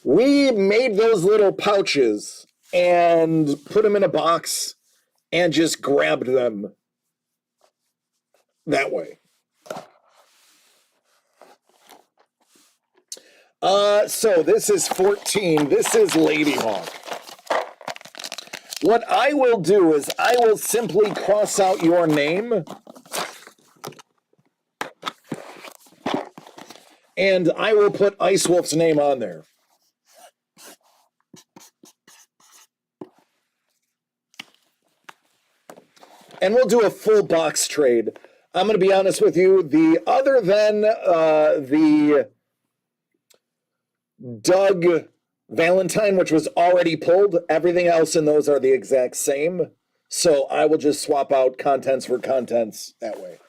A: We made those little pouches and put them in a box and just grabbed them that way. So this is 14. This is Lady Hawk. What I will do is I will simply cross out your name and I will put Ice Wolf's name on there. And we'll do a full box trade. I'm going to be honest with you, other than the Doug Valentine, which was already pulled, everything else in those are the exact same. So I will just swap out contents for contents that way.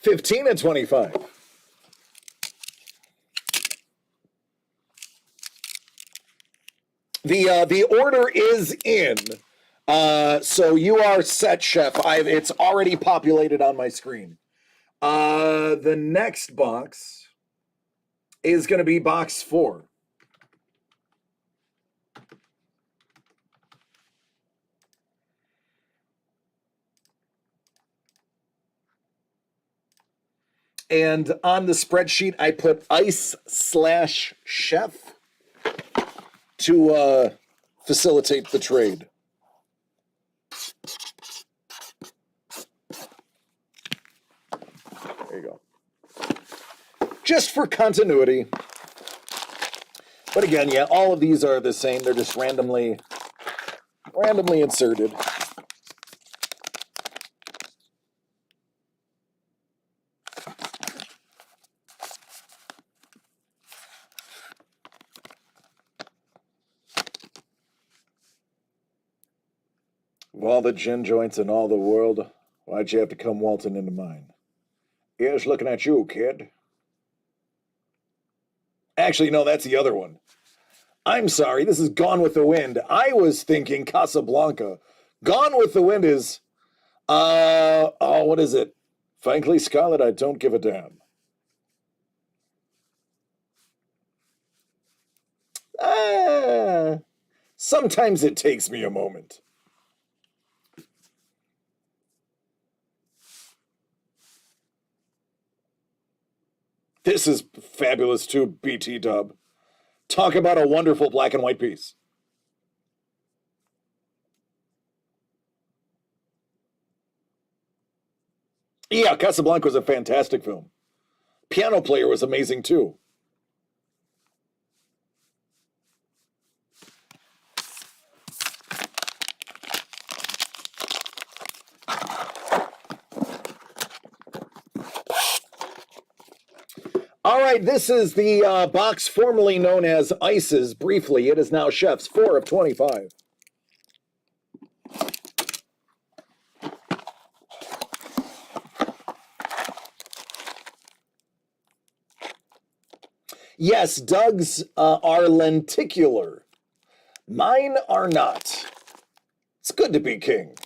A: $15 and $25. The order is in. So you are set, Chef. It's already populated on my screen. The next box is going to be box 4. And on the spreadsheet, I put Ice/Chef to facilitate the trade. There you go. Just for continuity. But again, yeah, all of these are the same. They're just randomly inserted. Of all the gin joints in all the world, why'd you have to come waltzing into mine? Here's looking at you, kid. Actually, no, that's the other one. I'm sorry, this is Gone with the Wind. I was thinking Casablanca. Gone with the Wind is, what is it? Frankly, Scarlet, I don't give a damn. Sometimes it takes me a moment. This is fabulous too, BT Dub. Talk about a wonderful black and white piece. Yeah, Casablanca was a fantastic film. Piano Player was amazing too. All right, this is the box formerly known as Ice's. Briefly, it is now Chef's 4 of 25. Yes, Doug's are lenticular. Mine are not. It's good to be king.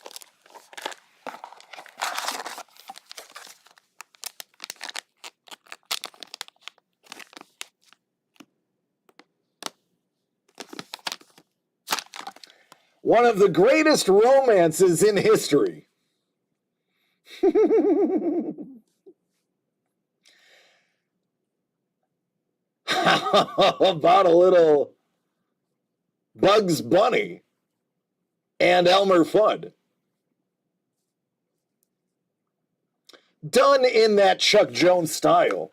A: One of the greatest romances in history. How about a little Bugs Bunny and Elmer Fudd? Done in that Chuck Jones style.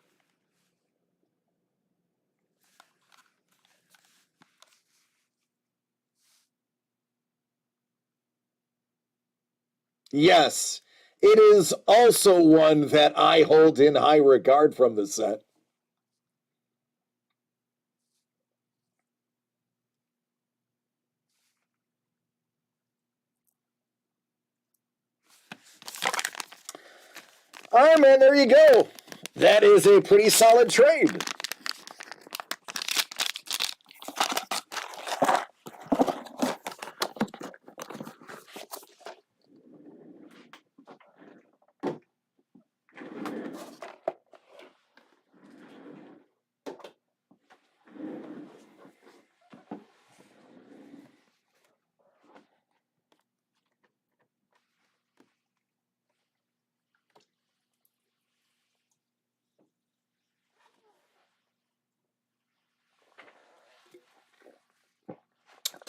A: Yes, it is also one that I hold in high regard from the set. All right, man, there you go. That is a pretty solid trade.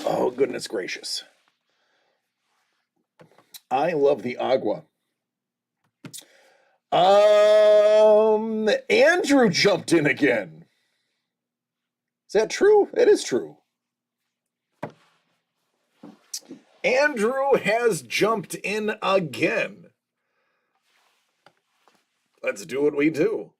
A: Oh, goodness gracious. I love the agua. Andrew jumped in again. Is that true? It is true. Andrew has jumped in again. Let's do what we do.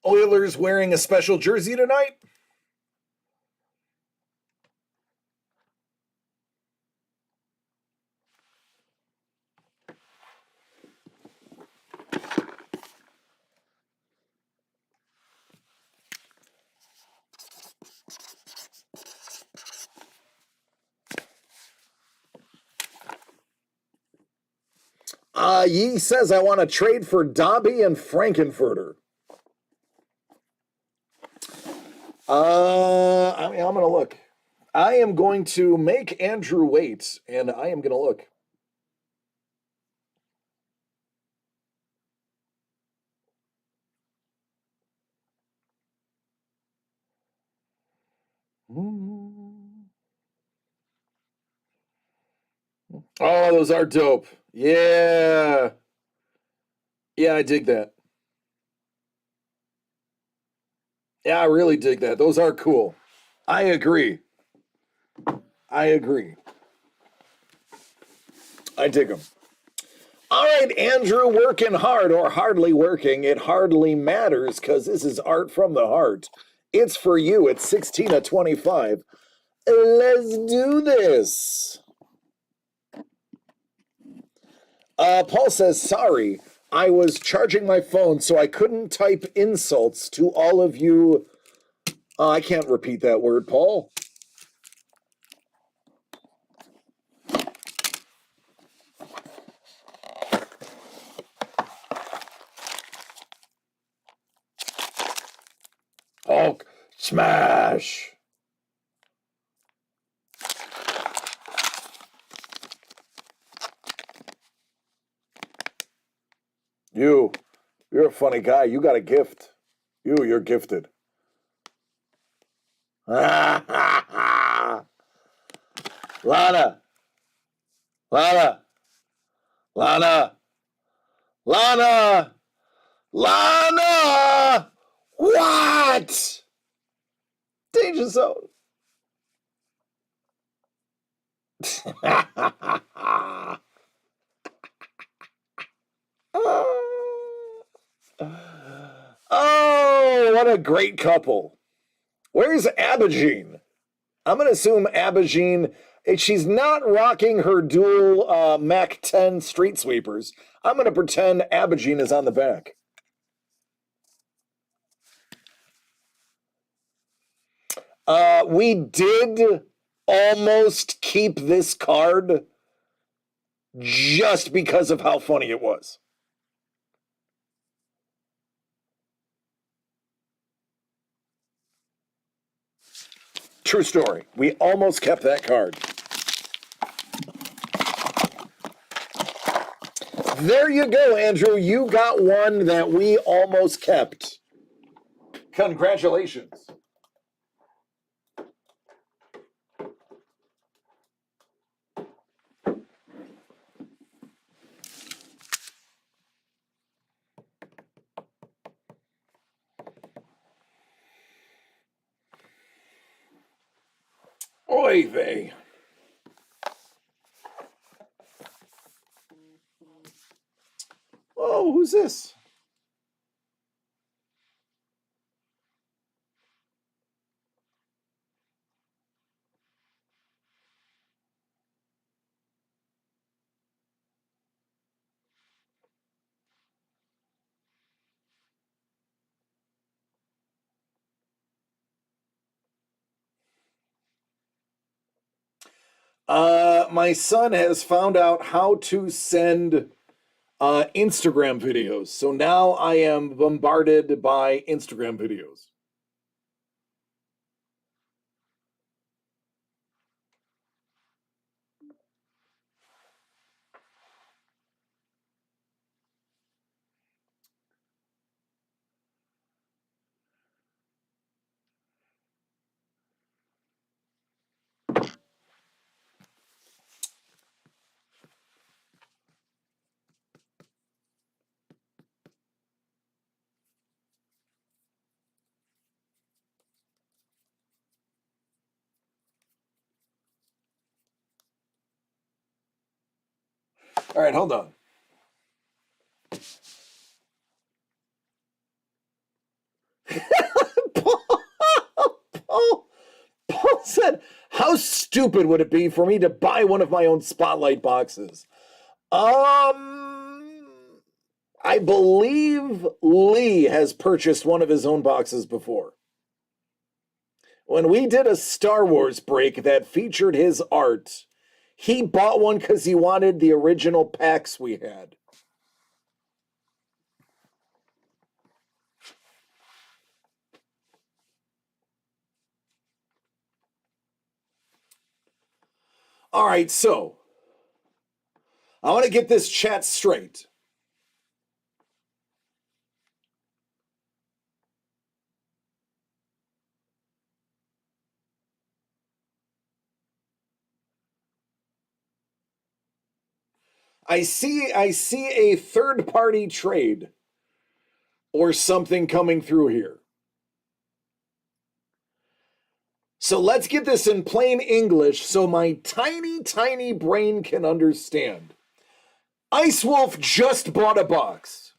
A: Oilers wearing a special jersey tonight? He says I want to trade for Dobby and Frankenfurter. I'm going to look. I am going to make Andrew wait, and I am going to look. Oh, those are dope. Yeah. Yeah, I dig that. Yeah, I really dig that. Those are cool. I agree. I agree. I dig them. All right, Andrew, working hard or hardly working. It hardly matters because this is art from the heart. It's for you. It's 16 of 25. Let's do this. Paul says, sorry, I was charging my phone, so I couldn't type insults to all of you. I can't repeat that word, Paul. Oh, smash. You're a funny guy. You got a gift. You're gifted. Lana, Lana, Lana, Lana, Lana. What? Danger zone. Oh, what a great couple. Where's Abigine? I'm going to assume Abigine, if she's not rocking her dual Mac 10 street sweepers, I'm going to pretend Abigine is on the back. We did almost keep this card just because of how funny it was. True story. We almost kept that card. There you go, Andrew. You got one that we almost kept. Congratulations. Oy vey. Oh, who's this? My son has found out how to send Instagram videos. So now I am bombarded by Instagram videos. All right, hold on. Paul said, how stupid would it be for me to buy one of my own Spotlight boxes? I believe Lee has purchased one of his own boxes before. When we did a Star Wars break that featured his art, he bought one because he wanted the original packs we had. All right, so I want to get this chat straight. I see a third-party trade or something coming through here. So let's get this in plain English so my tiny, tiny brain can understand. Ice Wolf just bought a box.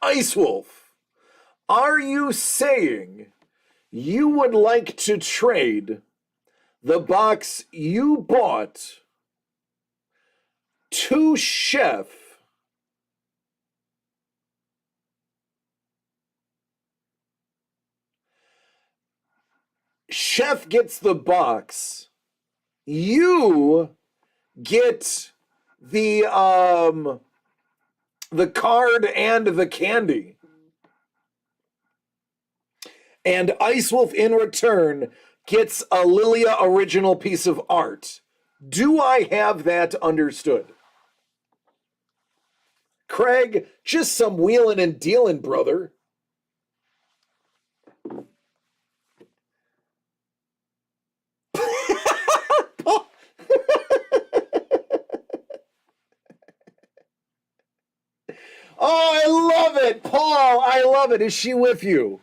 A: Ice Wolf, are you saying you would like to trade the box you bought to Chef Chef gets the box, you get the card and the candy, and Ice Wolf in return gets a Lilia original piece of art. Do I have that understood? Craig, just some wheeling and dealing, brother. Oh, I love it, Paul. I love it. Is she with you?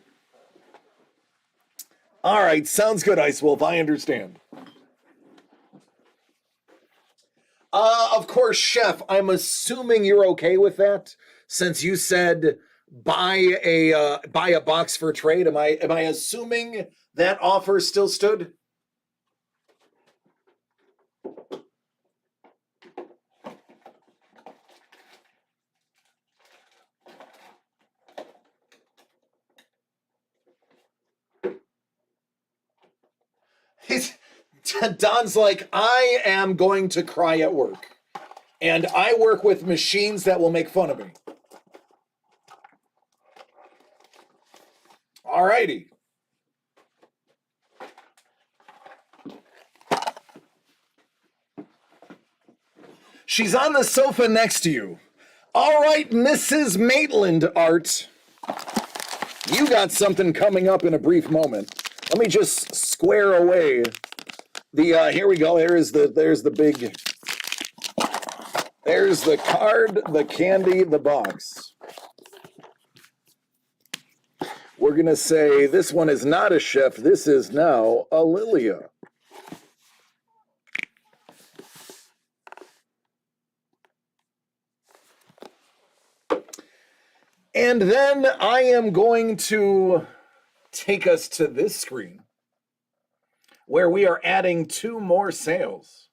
A: All right, sounds good, Ice Wolf. I understand. Of course, Chef. I'm assuming you're okay with that, since you said buy a box for trade. Am I assuming that offer still stood? Don's like, I am going to cry at work. And I work with machines that will make fun of me. Alrighty. She's on the sofa next to you. All right, Mrs. Maitland Art. You got something coming up in a brief moment. Let me just square away the, here we go. There's the big, there's the card, the candy, the box. We're going to say this one is not a chef. This is now a Lilia. And then I am going to take us to this screen where we are adding 2 more sales.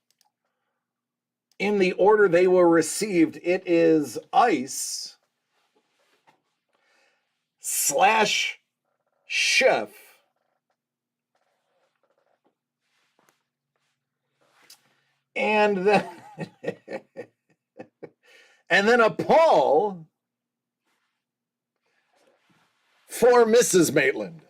A: In the order they were received, it is ice / chef and then and then a Paul for Mrs. Maitland.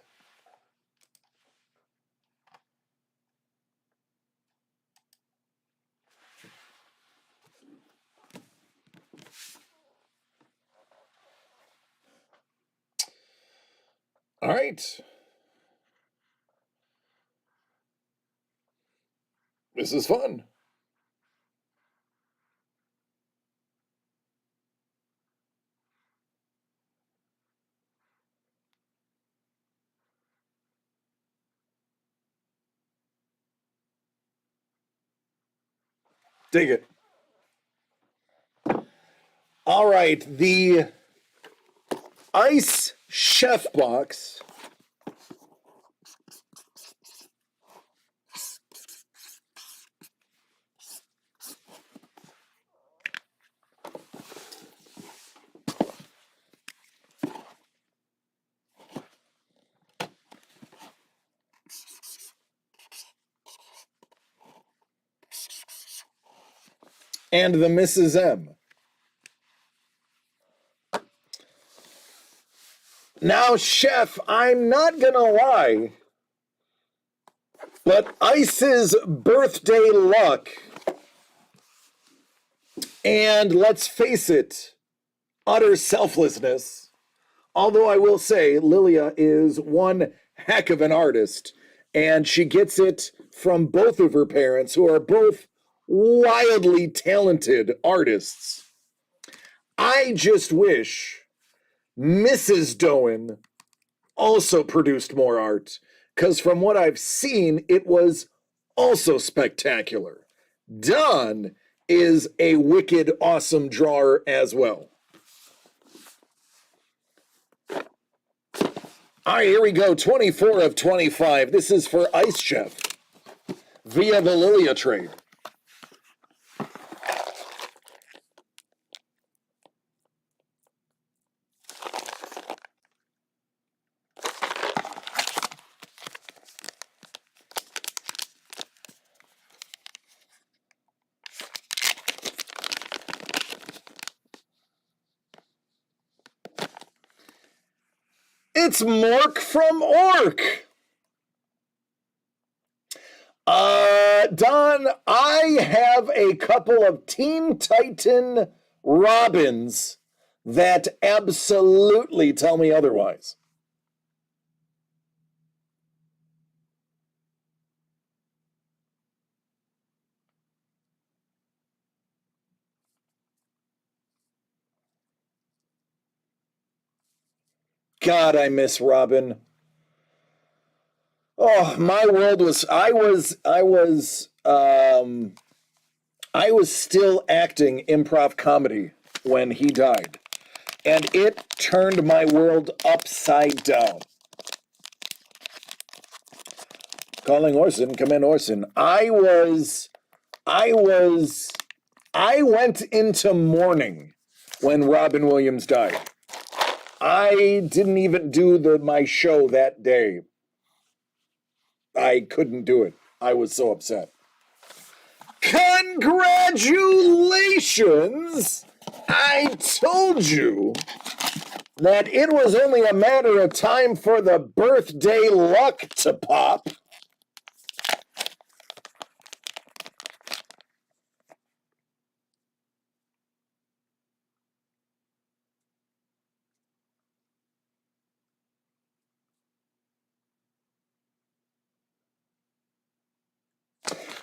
A: All right. This is fun. Dig it. All right, the ice chef box and the Mrs. M. Now, chef, I'm not gonna lie, but Ice's birthday luck, and let's face it, utter selflessness, although I will say Lilia is one heck of an artist, and she gets it from both of her parents, who are both wildly talented artists. I just wish Mrs. Doan also produced more art, because from what I've seen, it was also spectacular. Don is a wicked awesome drawer as well. All right, here we go. 24 of 25. This is for Ice Chef via the Lilia trade. It's Mork from Orc. Don, I have a couple of Teen Titan Robins that absolutely tell me otherwise. God, I miss Robin. Oh, my world was I was still acting improv comedy when he died, and it turned my world upside down. Calling Orson, come in, Orson. I went into mourning when Robin Williams died. I didn't even do my show that day. I couldn't do it. I was so upset. Congratulations! I told you that it was only a matter of time for the birthday luck to pop.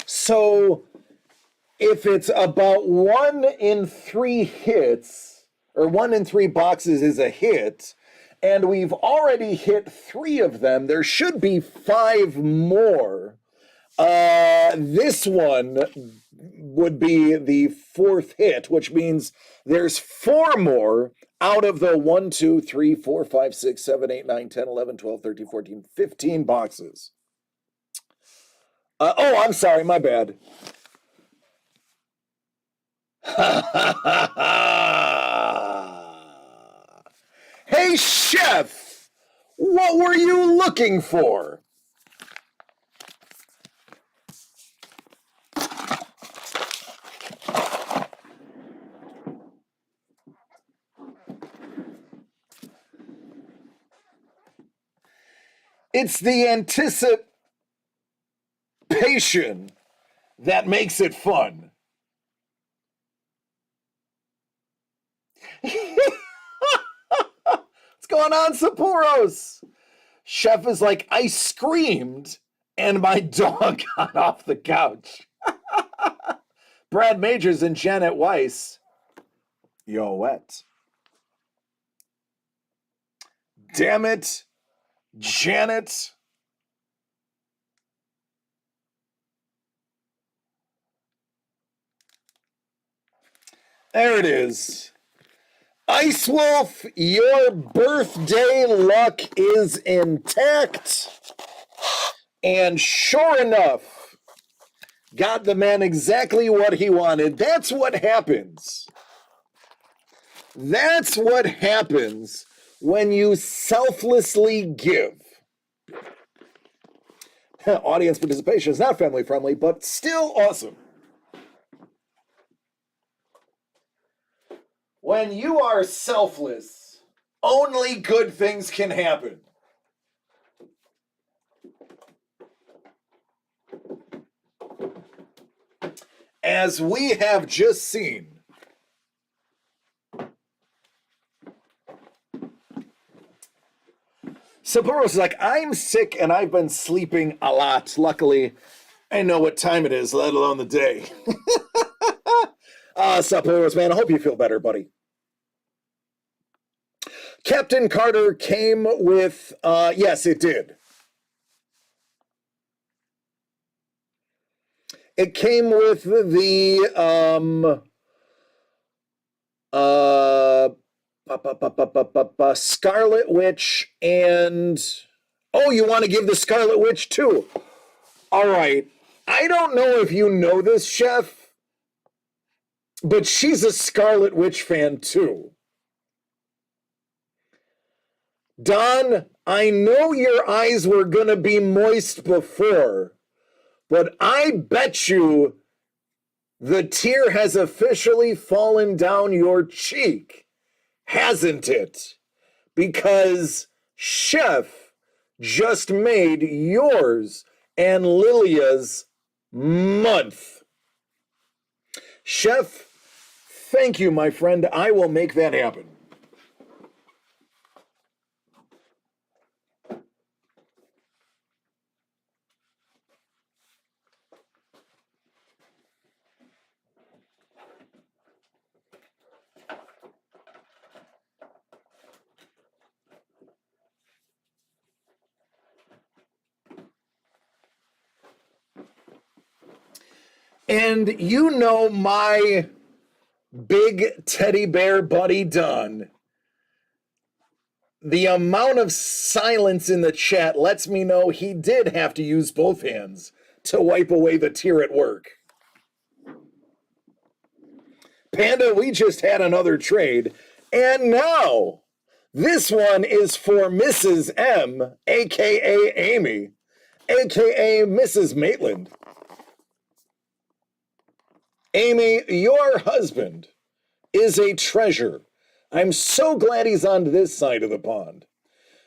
A: So if it's about 1 in 3 hits, or 1 in 3 boxes is a hit, and we've already hit 3 of them, there should be 5 more. This one would be the 4th hit, which means there's 4 more out of the 1, 2, 3, 4, 5, 6, 7, 8, 9, 10, 11, 12, 13, 14, 15 boxes. Oh, I'm sorry, my bad. Hey, Chef, what were you looking for? It's the anticipation that makes it fun. What's going on, Sapphoros? Chef is like, I screamed and my dog got off the couch. Brad Majors and Janet Weiss. Yo, wet. Damn it, Janet. There it is. Ice Wolf, your birthday luck is intact. And sure enough, got the man exactly what he wanted. That's what happens. That's what happens when you selflessly give. Audience participation is not family friendly, but still awesome. When you are selfless, only good things can happen. As we have just seen. Sapphoros is like, I'm sick and I've been sleeping a lot. Luckily, I know what time it is, let alone the day. Sapphoros, man, I hope you feel better, buddy. Captain Carter came with, yes, it did. It came with the, Scarlet Witch and, oh, you want to give the Scarlet Witch too? All right. I don't know if you know this, Chef, but she's a Scarlet Witch fan too. Don, I know your eyes were going to be moist before, but I bet you the tear has officially fallen down your cheek, hasn't it? Because Chef just made yours and Lilia's month. Chef, thank you, my friend. I will make that happen. And you know my big teddy bear buddy Dunn. The amount of silence in the chat lets me know he did have to use both hands to wipe away the tear at work. Panda, we just had another trade. And now, this one is for Mrs. M, a.k.a. Amy. aka Mrs. Maitland. Amy, your husband is a treasure. I'm so glad he's on this side of the pond.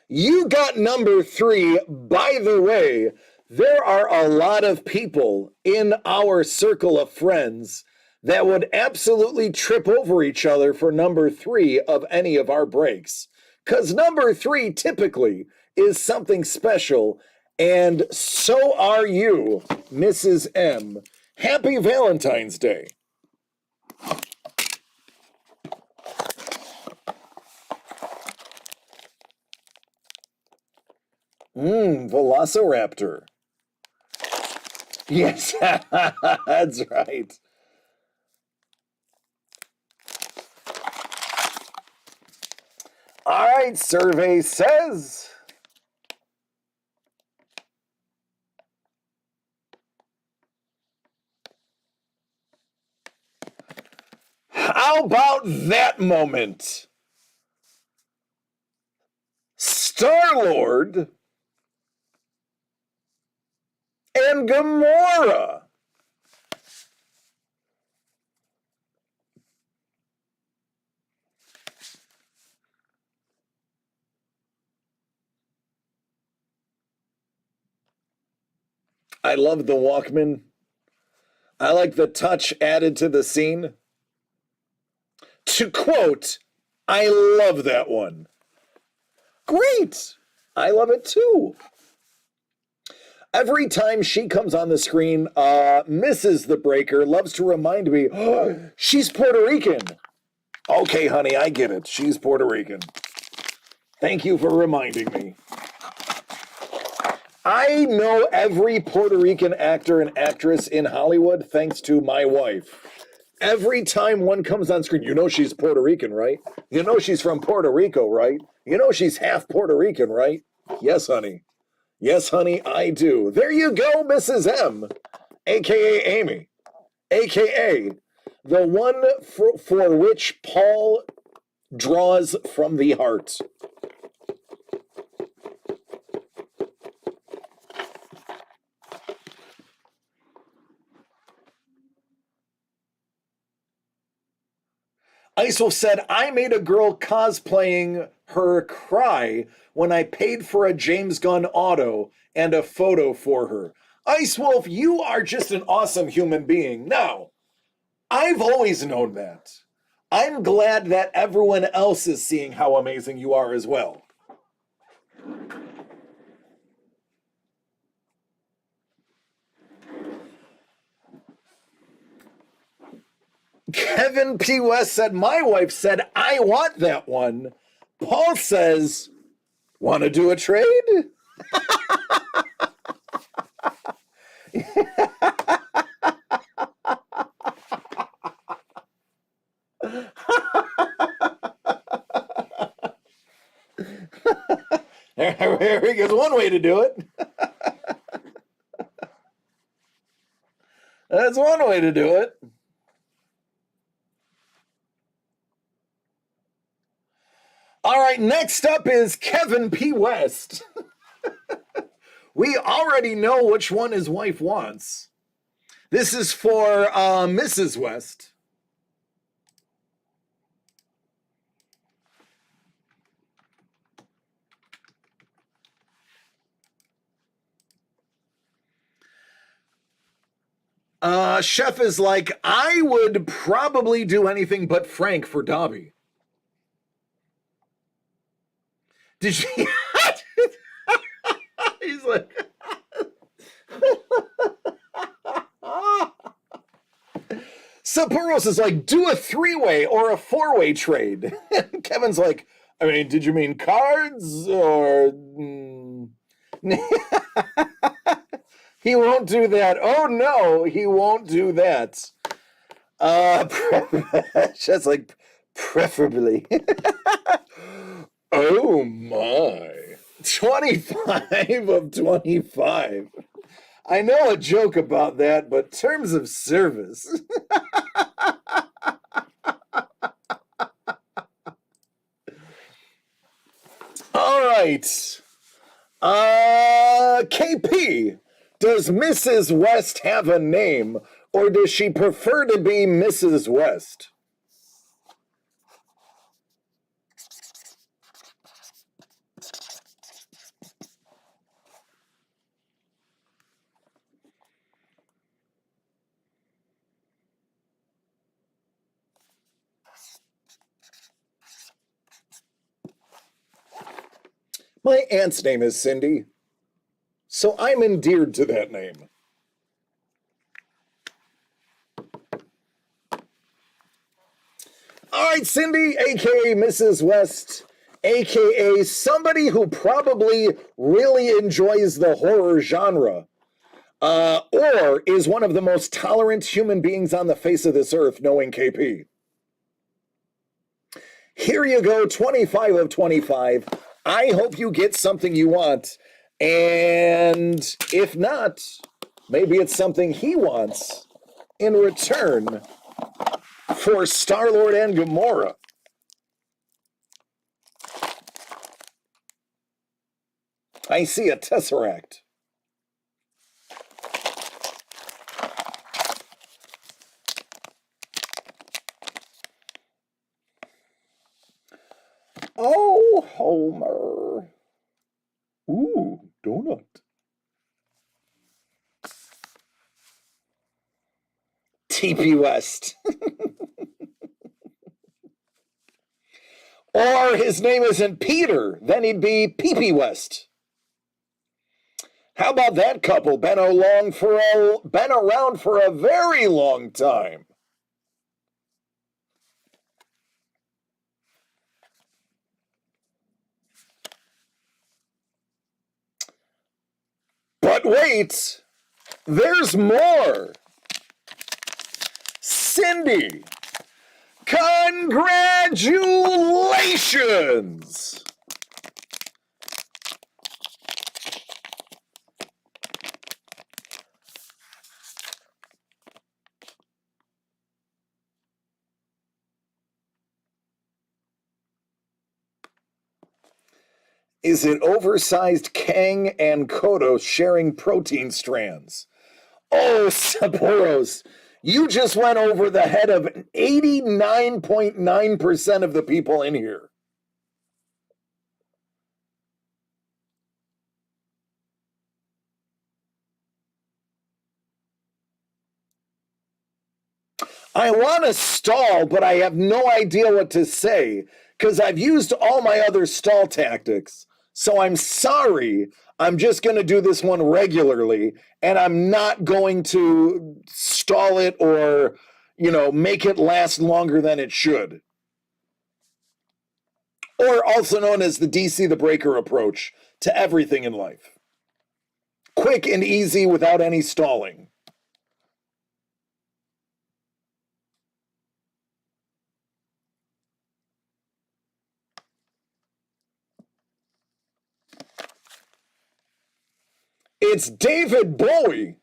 A: You got number 3. By the way, there are a lot of people in our circle of friends that would absolutely trip over each other for number 3 of any of our breaks. Because number 3 typically is something special, and so are you, Mrs. M. Happy Valentine's Day. Velociraptor. Yes, that's right. All right, survey says. How about that moment? Star-Lord and Gamora. I love the Walkman. I like the touch added to the scene. To quote, I love that one. Great. I love it too. Every time she comes on the screen, Mrs. the Breaker loves to remind me, oh, she's Puerto Rican. Okay, honey, I get it. She's Puerto Rican. Thank you for reminding me. I know every Puerto Rican actor and actress in Hollywood thanks to my wife. Every time one comes on screen, you know she's Puerto Rican, right? You know she's from Puerto Rico, right? You know she's half Puerto Rican, right? Yes, honey. Yes, honey, I do. There you go, Mrs. M, a.k.a. Amy, a.k.a. the one for which Paul draws from the heart. Icewolf said, I made a girl cosplaying her cry when I paid for a James Gunn auto and a photo for her. Icewolf, you are just an awesome human being. Now, I've always known that. I'm glad that everyone else is seeing how amazing you are as well. Kevin P. West said, my wife said, I want that one. Paul says, want to do a trade? There he goes. One way to do it. That's one way to do it. All right, next up is Kevin P. West. We already know which one his wife wants. This is for Mrs. West. Chef is like, I would probably do anything but Frank for Dobby. Did you? He's like, Sapuros is like, do a 3-way or a 4-way trade. Kevin's like, I mean, did you mean cards or? He won't do that. Oh no, he won't do that. Just like preferably. Oh my. 25 of 25. I know a joke about that, but terms of service. All right. KP, does Mrs. West have a name, or does she prefer to be Mrs. West? My aunt's name is Cindy, so I'm endeared to that name. All right, Cindy, aka Mrs. West, aka somebody who probably really enjoys the horror genre, or is one of the most tolerant human beings on the face of this earth, knowing KP. Here you go, 25 of 25. I hope you get something you want, and if not, maybe it's something he wants in return for Star-Lord and Gamora. I see a Tesseract. Oh, Homer. Ooh, donut. TP West. Or his name isn't Peter, then he'd be PP West. How about that couple? Been around for a very long time. But wait, there's more. Cindy, congratulations! Is it oversized Kang and Kodos sharing protein strands? Oh, Sapporos, you just went over the head of 89.9% of the people in here. I want to stall, but I have no idea what to say because I've used all my other stall tactics. So I'm sorry. I'm just going to do this one regularly, and I'm not going to stall it or, make it last longer than it should. Or also known as the DC the Breaker approach to everything in life. Quick and easy without any stalling. It's David Bowie.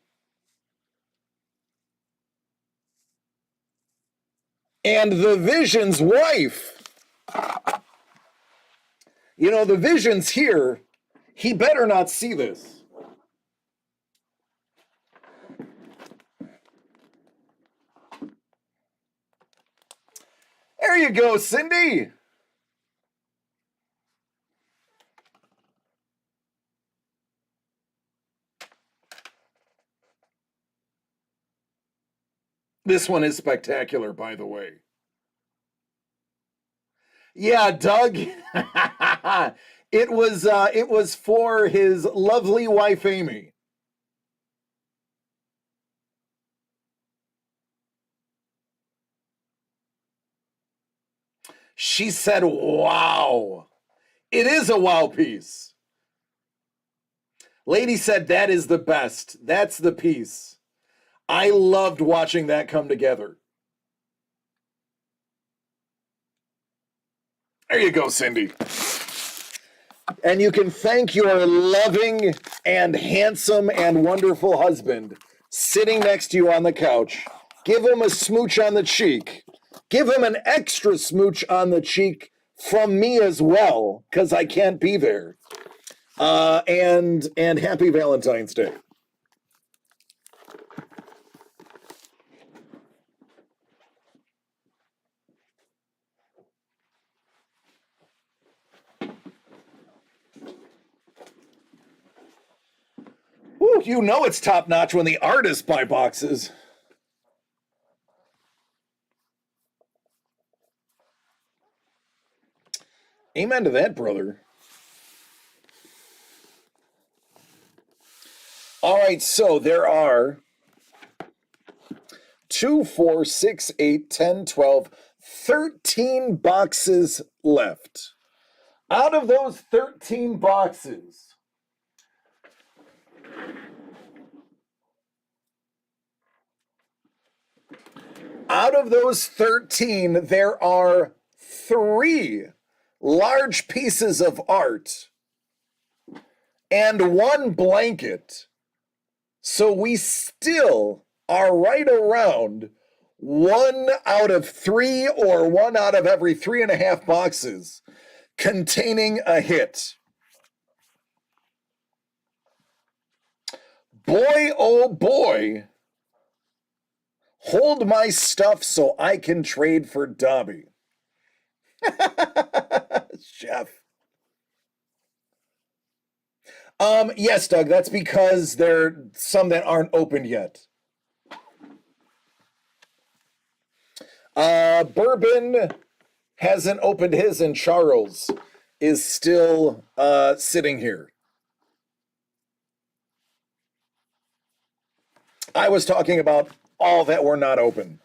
A: And the Vision's wife. The Vision's here. He better not see this. There you go, Cindy. This one is spectacular, by the way. Yeah, Doug. It was for his lovely wife, Amy. She said, wow. It is a wow piece. Lady said, that is the best. That's the piece. I loved watching that come together. There you go, Cindy. And you can thank your loving and handsome and wonderful husband sitting next to you on the couch. Give him a smooch on the cheek. Give him an extra smooch on the cheek from me as well, because I can't be there. And happy Valentine's Day. Woo, you know it's top notch when the artists buy boxes. Amen to that, brother. All right, so there are 2, 4, 6, 8, 10, 12, 13 boxes left. Out of those 13 boxes, there are 3 large pieces of art and 1 blanket. So we still are right around 1 out of 3 or 1 out of every 3.5 boxes containing a hit. Boy, oh boy, hold my stuff so I can trade for Dobby. Chef. Yes, Doug, that's because there are some that aren't opened yet. Bourbon hasn't opened his, and Charles is still sitting here. I was talking about all that were not open.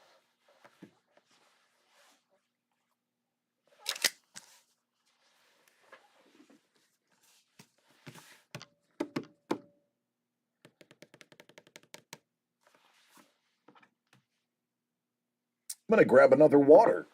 A: I'm going to grab another water.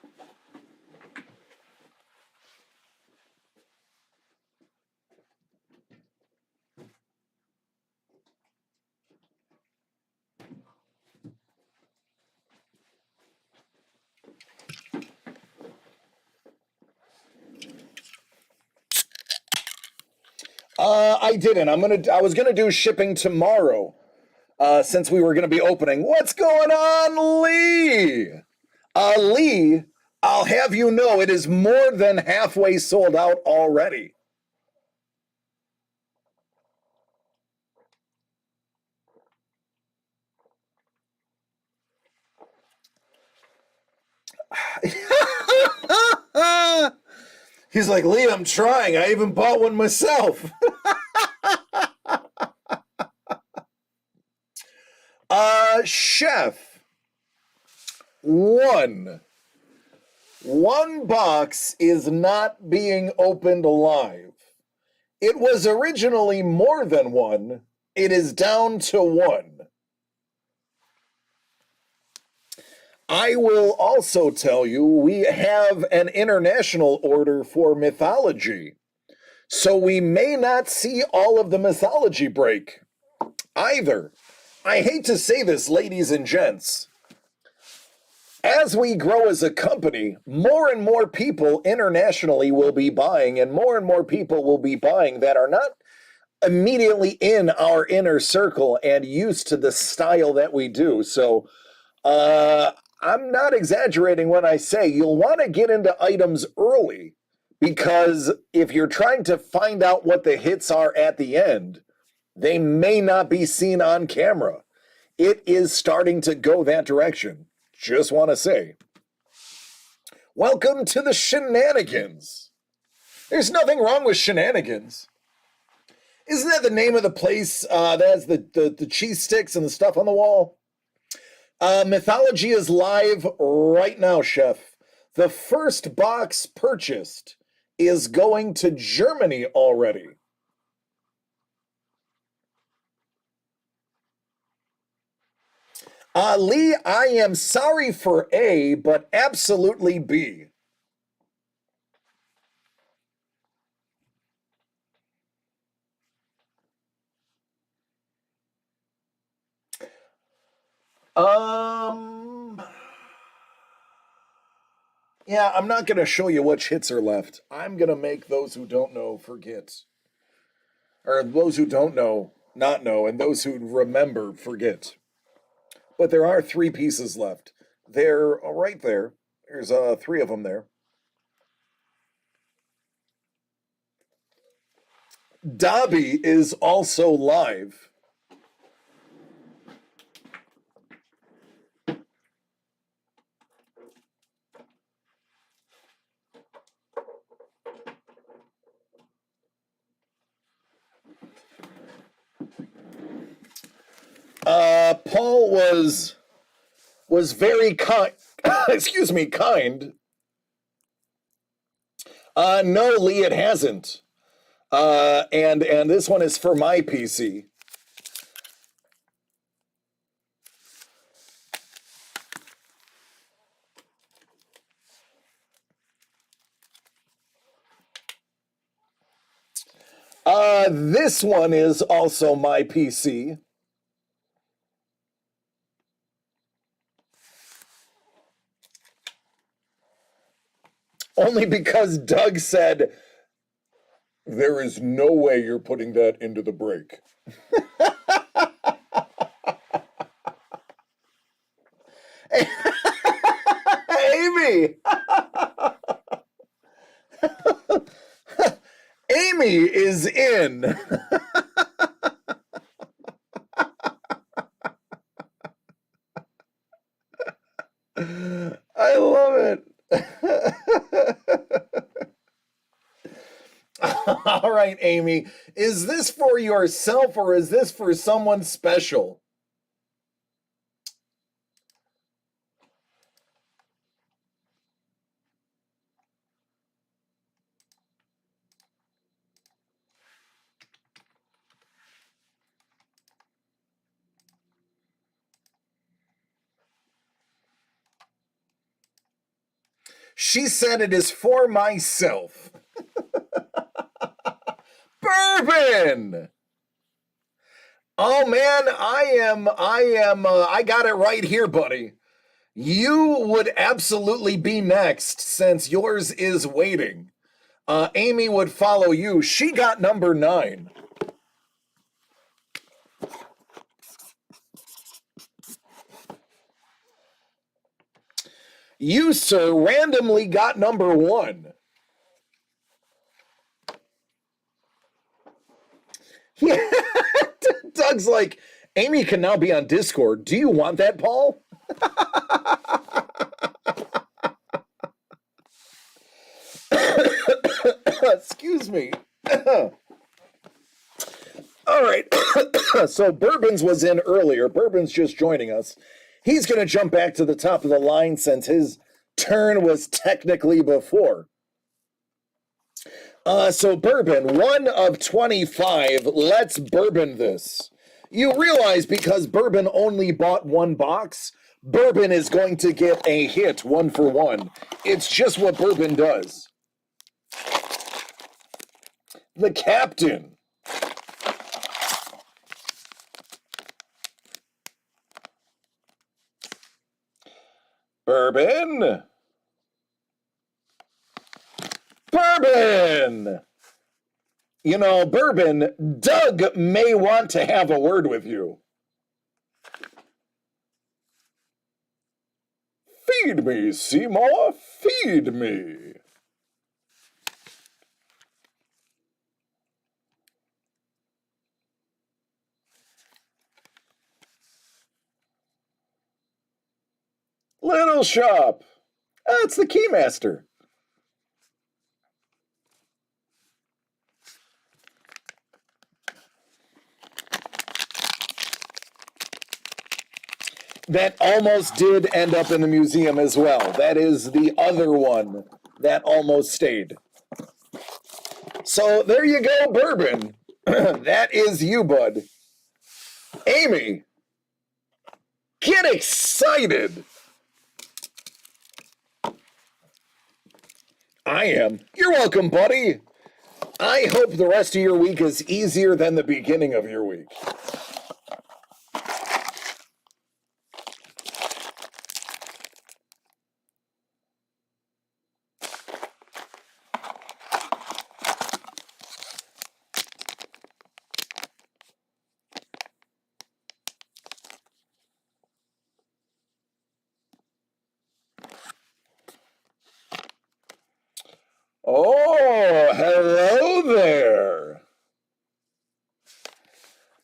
A: I didn't. I was gonna do shipping tomorrow, since we were gonna be opening. What's going on, Lee? Lee, I'll have you know it is more than halfway sold out already. He's like, Lee, I'm trying. I even bought one myself. Chef, one box is not being opened live. It was originally more than 1. It is down to 1. I will also tell you we have an international order for mythology. So we may not see all of the mythology break either. I hate to say this, ladies and gents. As we grow as a company, more and more people internationally will be buying, and more people will be buying that are not immediately in our inner circle and used to the style that we do. So I'm not exaggerating when I say you'll want to get into items early, because if you're trying to find out what the hits are at the end, they may not be seen on camera. It is starting to go that direction. Just want to say, welcome to the shenanigans. There's nothing wrong with shenanigans. Isn't that the name of the place that has the cheese sticks and the stuff on the wall? Mythology is live right now, Chef. The first box purchased is going to Germany already. Lee, I am sorry for A, but absolutely B. Yeah, I'm not going to show you which hits are left. I'm going to make those who don't know forget. or those who don't know, not know, and those who remember, forget. But there are three pieces left. They're right there. There's three of them there. Dobby is also live. Paul was very kind. Excuse me, kind. No, Lee, it hasn't. And this one is for my PC. This one is also my PC. Only because Doug said, there is no way you're putting that into the break. Amy! Amy is in. I love it. All right, Amy. Is this for yourself or is this for someone special? She said it is for myself. Bourbon! Oh man, I got it right here, buddy. You would absolutely be next since yours is waiting. Amy would follow you. She got number 9. You, sir, randomly got number 1. Yeah. Doug's like, Amy can now be on Discord. Do you want that, Paul? Excuse me. All right. So Bourbons was in earlier. Bourbon's just joining us. He's going to jump back to the top of the line since his turn was technically before. So Bourbon, 1 of 25. Let's Bourbon this. You realize because Bourbon only bought 1 box, Bourbon is going to get a hit 1 for 1. It's just what Bourbon does. The Captain. Bourbon. Bourbon. You know, Bourbon, Doug may want to have a word with you. Feed me, Seymour, feed me. Little shop. That's the Keymaster. That almost did end up in the museum as well. That is the other one that almost stayed. So there you go, Bourbon. That is you, bud. Amy, get excited. I am. You're welcome, buddy. I hope the rest of your week is easier than the beginning of your week.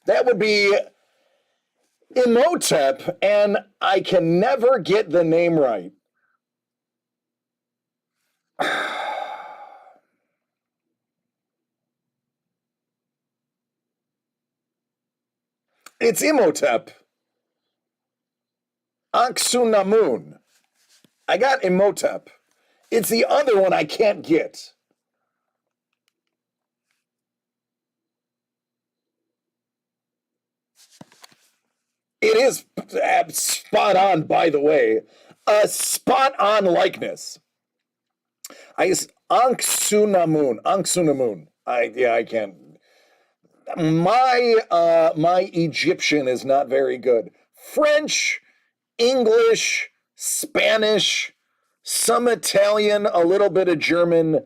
A: That would be Imhotep, and I can never get the name right. It's Imhotep. Anxunamun. I got Imhotep. It's the other one I can't get. It is spot on, by the way. A spot on likeness. Anxunamun. Anxunamun. I can't. My Egyptian is not very good. French, English, Spanish, some Italian, a little bit of German,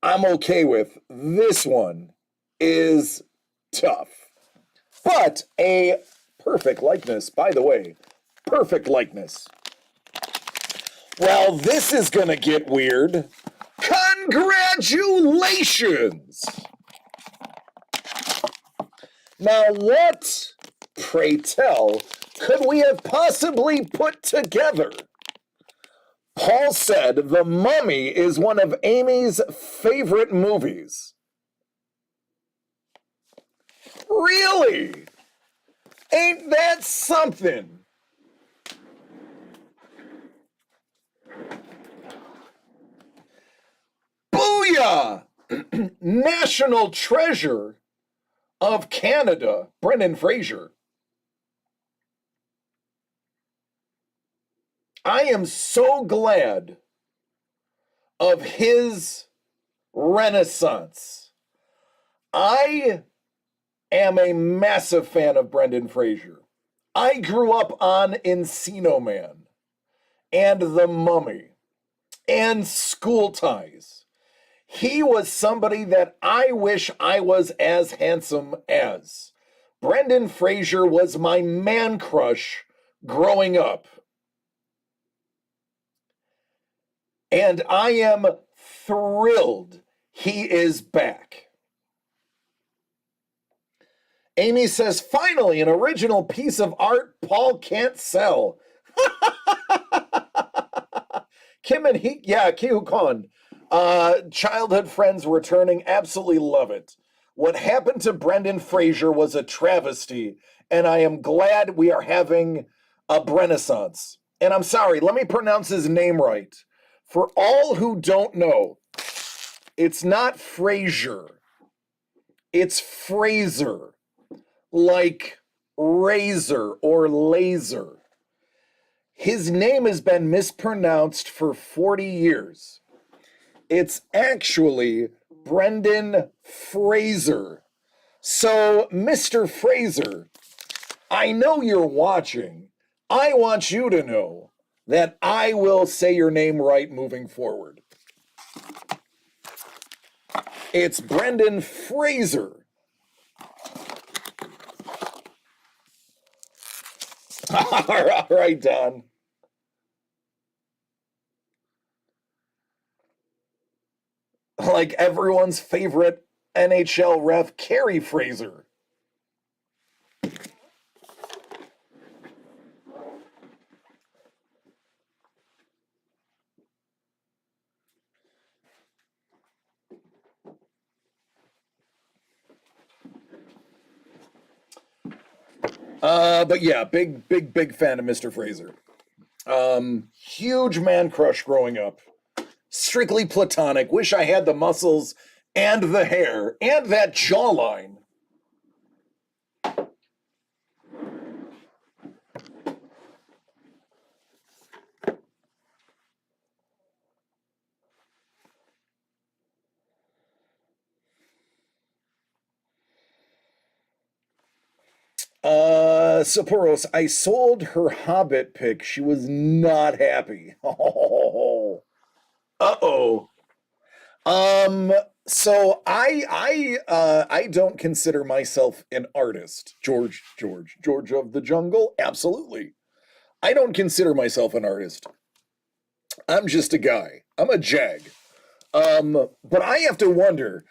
A: I'm okay with. This one is tough. But a perfect likeness, by the way. Perfect likeness. Well, this is going to get weird. Congratulations! Now, what, pray tell, could we have possibly put together? Paul said The Mummy is one of Amy's favorite movies. Really? Ain't that something? Booyah! National treasure of Canada, Brendan Fraser. I am so glad of his renaissance. I am a massive fan of Brendan Fraser. I grew up on Encino Man and The Mummy and School Ties. He was somebody that I wish I was as handsome as. Brendan Fraser was my man crush growing up. And I am thrilled he is back. Amy says, finally, an original piece of art Paul can't sell. Kim and he, yeah, Kihu Khan. Childhood friends returning, absolutely love it. What happened to Brendan Fraser was a travesty, and I am glad we are having a renaissance. And I'm sorry, let me pronounce his name right. For all who don't know, it's not Fraser. It's Fraser, like razor or laser. His name has been mispronounced for 40 years. It's actually Brendan Fraser. So, Mr. Fraser, I know you're watching. I want you to know that I will say your name right moving forward. It's Brendan Fraser. All right, Don. Like everyone's favorite NHL ref, Carrie Fraser. But yeah, big fan of Mr. Fraser. Huge man crush growing up. Strictly platonic. Wish I had the muscles and the hair and that jawline. Saporos, I sold her Hobbit pick. She was not happy. Oh, uh-oh. Um, so I don't consider myself an artist. George of the Jungle? Absolutely. I don't consider myself an artist. I'm just a guy. I'm a jag. But I have to wonder,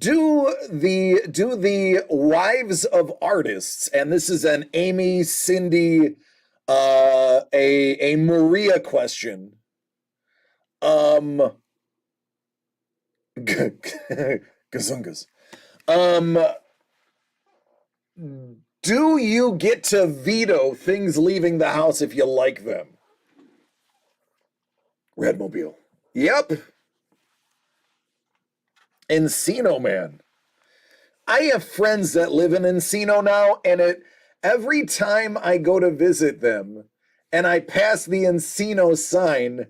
A: Do the wives of artists, and this is an Amy, Cindy, a Maria question. Um, Gazungas. Um, do you get to veto things leaving the house if you like them? Redmobile. Yep. Encino Man. I have friends that live in Encino now, and every time I go to visit them and I pass the Encino sign,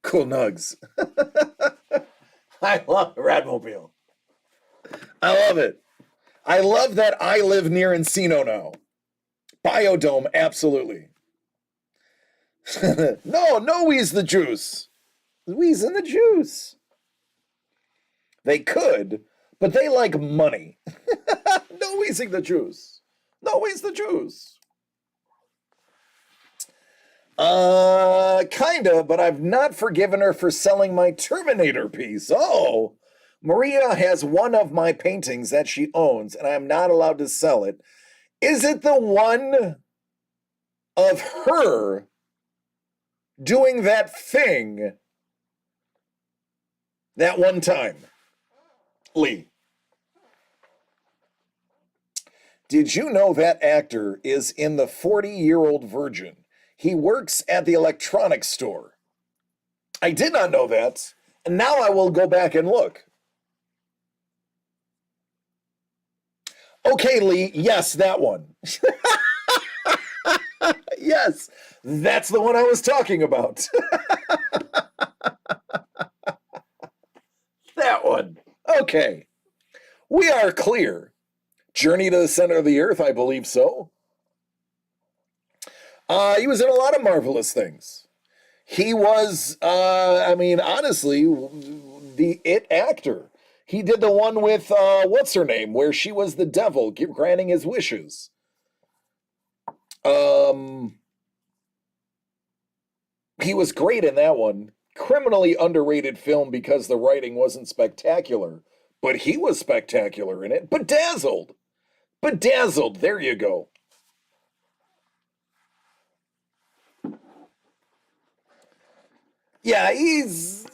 A: cool nugs. I love Radmobile. I love it. I love that I live near Encino now. Biodome, absolutely. No, Wheeze the Juice. Wheeze in the Juice. They could, but they like money. No Wheezing the Juice. No Wheeze the Juice. Kinda, but I've not forgiven her for selling my Terminator piece. Oh, Maria has one of my paintings that she owns, and I am not allowed to sell it. Is it the one of her doing that thing that one time? Lee. Did you know that actor is in the 40-Year-Old Virgin? He works at the electronics store. I did not know that, and now I will go back and look. Okay, Lee, yes, that one. Yes, that's the one I was talking about. That one. Okay. We are clear. Journey to the Center of the Earth, I believe so. He was in a lot of marvelous things. He was, honestly, the It actor. He did the one with, what's her name, where she was the devil, granting his wishes. He was great in that one. Criminally underrated film because the writing wasn't spectacular, but he was spectacular in it. Bedazzled. Bedazzled. There you go. Yeah, he's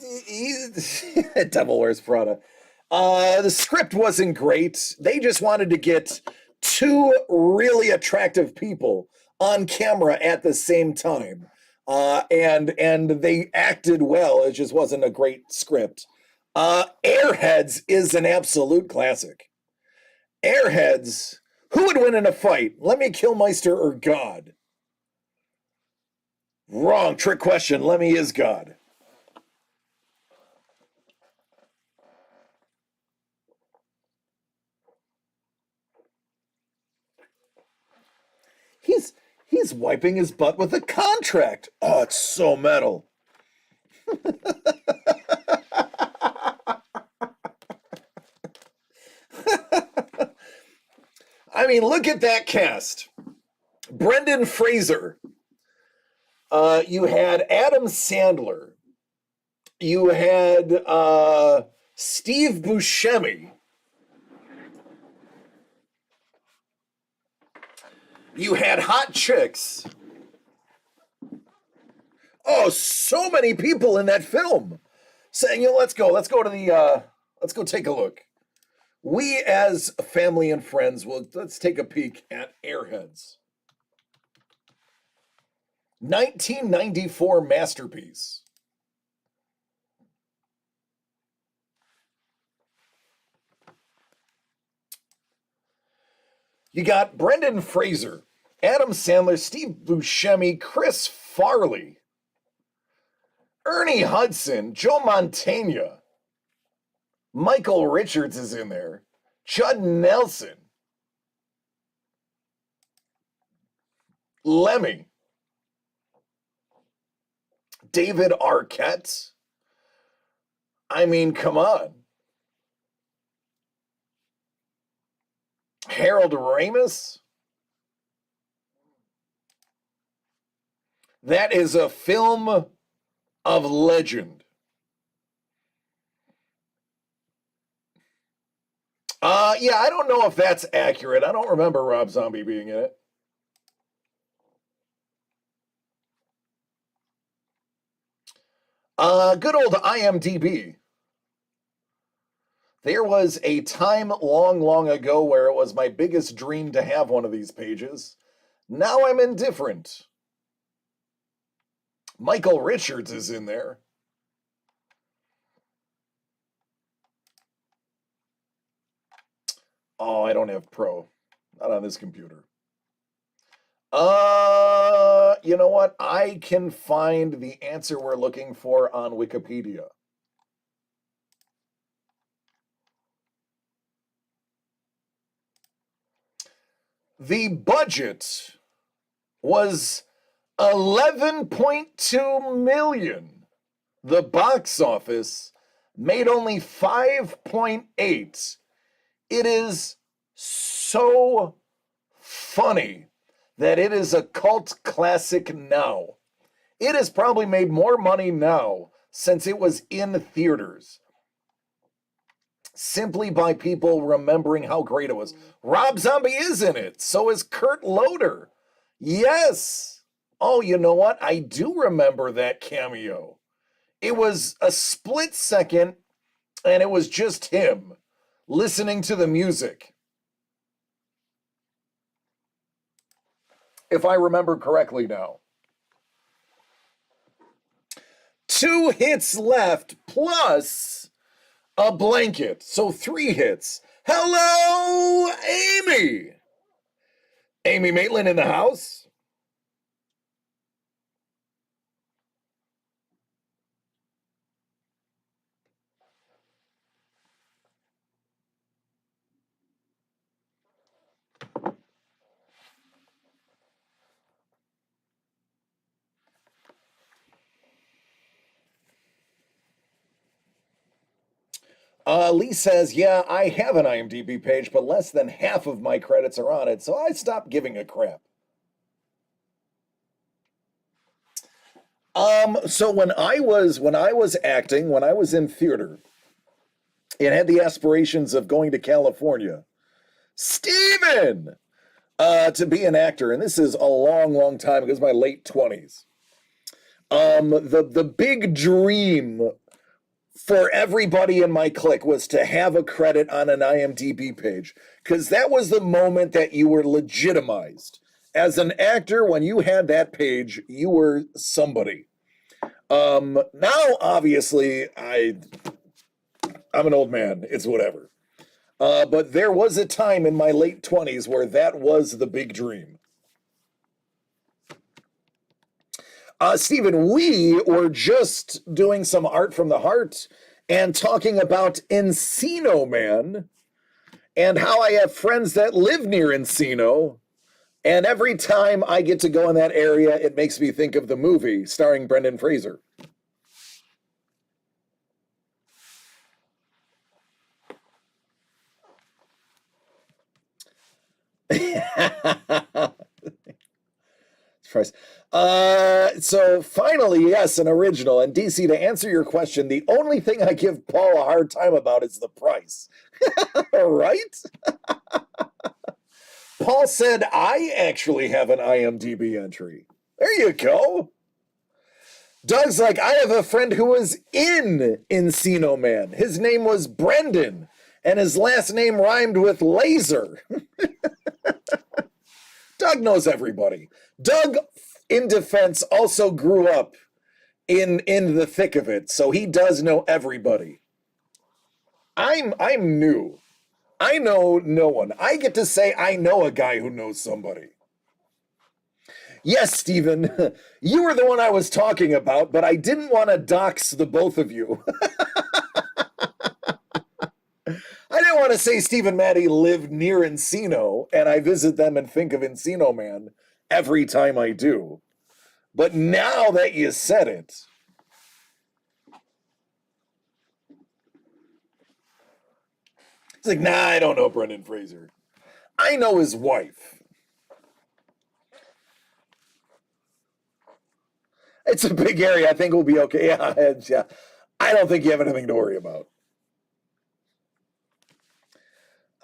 A: Devil Wears Prada. The script wasn't great. They just wanted to get two really attractive people on camera at the same time. And they acted well. It just wasn't a great script. Airheads is an absolute classic. Airheads, who would win in a fight? Lemmy Kilmister or God? Wrong. Trick question. Lemmy is God. He's wiping his butt with a contract. Oh, it's so metal. I mean, look at that cast. Brendan Fraser. You had Adam Sandler. You had Steve Buscemi. You had hot chicks. Oh, so many people in that film. Saying, let's go to the let's go take a look. We as family and friends let's take a peek at Airheads. 1994 masterpiece. You got Brendan Fraser, Adam Sandler, Steve Buscemi, Chris Farley, Ernie Hudson, Joe Mantegna, Michael Richards is in there, Judd Nelson, Lemmy, David Arquette. I mean, come on. Harold Ramis. That is a film of legend. Yeah, I don't know if that's accurate. I don't remember Rob Zombie being in it. Good old IMDb. There was a time long, long ago where it was my biggest dream to have one of these pages. Now I'm indifferent. Michael Richards is in there. Oh, I don't have Pro. Not on this computer. You know what? I can find the answer we're looking for on Wikipedia. The budget was 11.2 million. The box office made only 5.8. It is so funny that it is a cult classic now. It has probably made more money now since it was in theaters, simply by people remembering how great it was. Rob Zombie is in it. So is Kurt Loder. Yes. Oh, you know what? I do remember that cameo. It was a split second, and it was just him listening to the music. If I remember correctly now. 2 hits left plus a blanket. So 3 hits. Hello, Amy. Amy Maitland in the house. Lee says, yeah, I have an IMDb page, but less than half of my credits are on it, so I stopped giving a crap. So when I was acting, when I was in theater, and had the aspirations of going to California, Steven, to be an actor, and this is a long, long time ago, it was my late 20s. The big dream for everybody in my clique was to have a credit on an IMDb page, because that was the moment that you were legitimized. As an actor, when you had that page, you were somebody. Now, obviously, I'm an old man. It's whatever. But there was a time in my late 20s where that was the big dream. Stephen, we were just doing some art from the heart and talking about Encino Man and how I have friends that live near Encino. And every time I get to go in that area, it makes me think of the movie starring Brendan Fraser. So finally, yes, an original. And DC, to answer your question, the only thing I give Paul a hard time about is the price. Right? Paul said, I actually have an IMDb entry. There you go. Doug's like, I have a friend who was in Encino Man. His name was Brendan, and his last name rhymed with laser. Doug knows everybody. Doug, in defense, also grew up in the thick of it, so he does know everybody. I'm new. I know no one. I get to say I know a guy who knows somebody. Yes, Stephen, you were the one I was talking about, but I didn't want to dox the both of you. I didn't want to say Steve and Maddie live near Encino, and I visit them and think of Encino Man every time I do. But now that you said it, it's like, nah, I don't know Brendan Fraser. I know his wife. It's a big area. I think we'll be okay. Yeah. I don't think you have anything to worry about.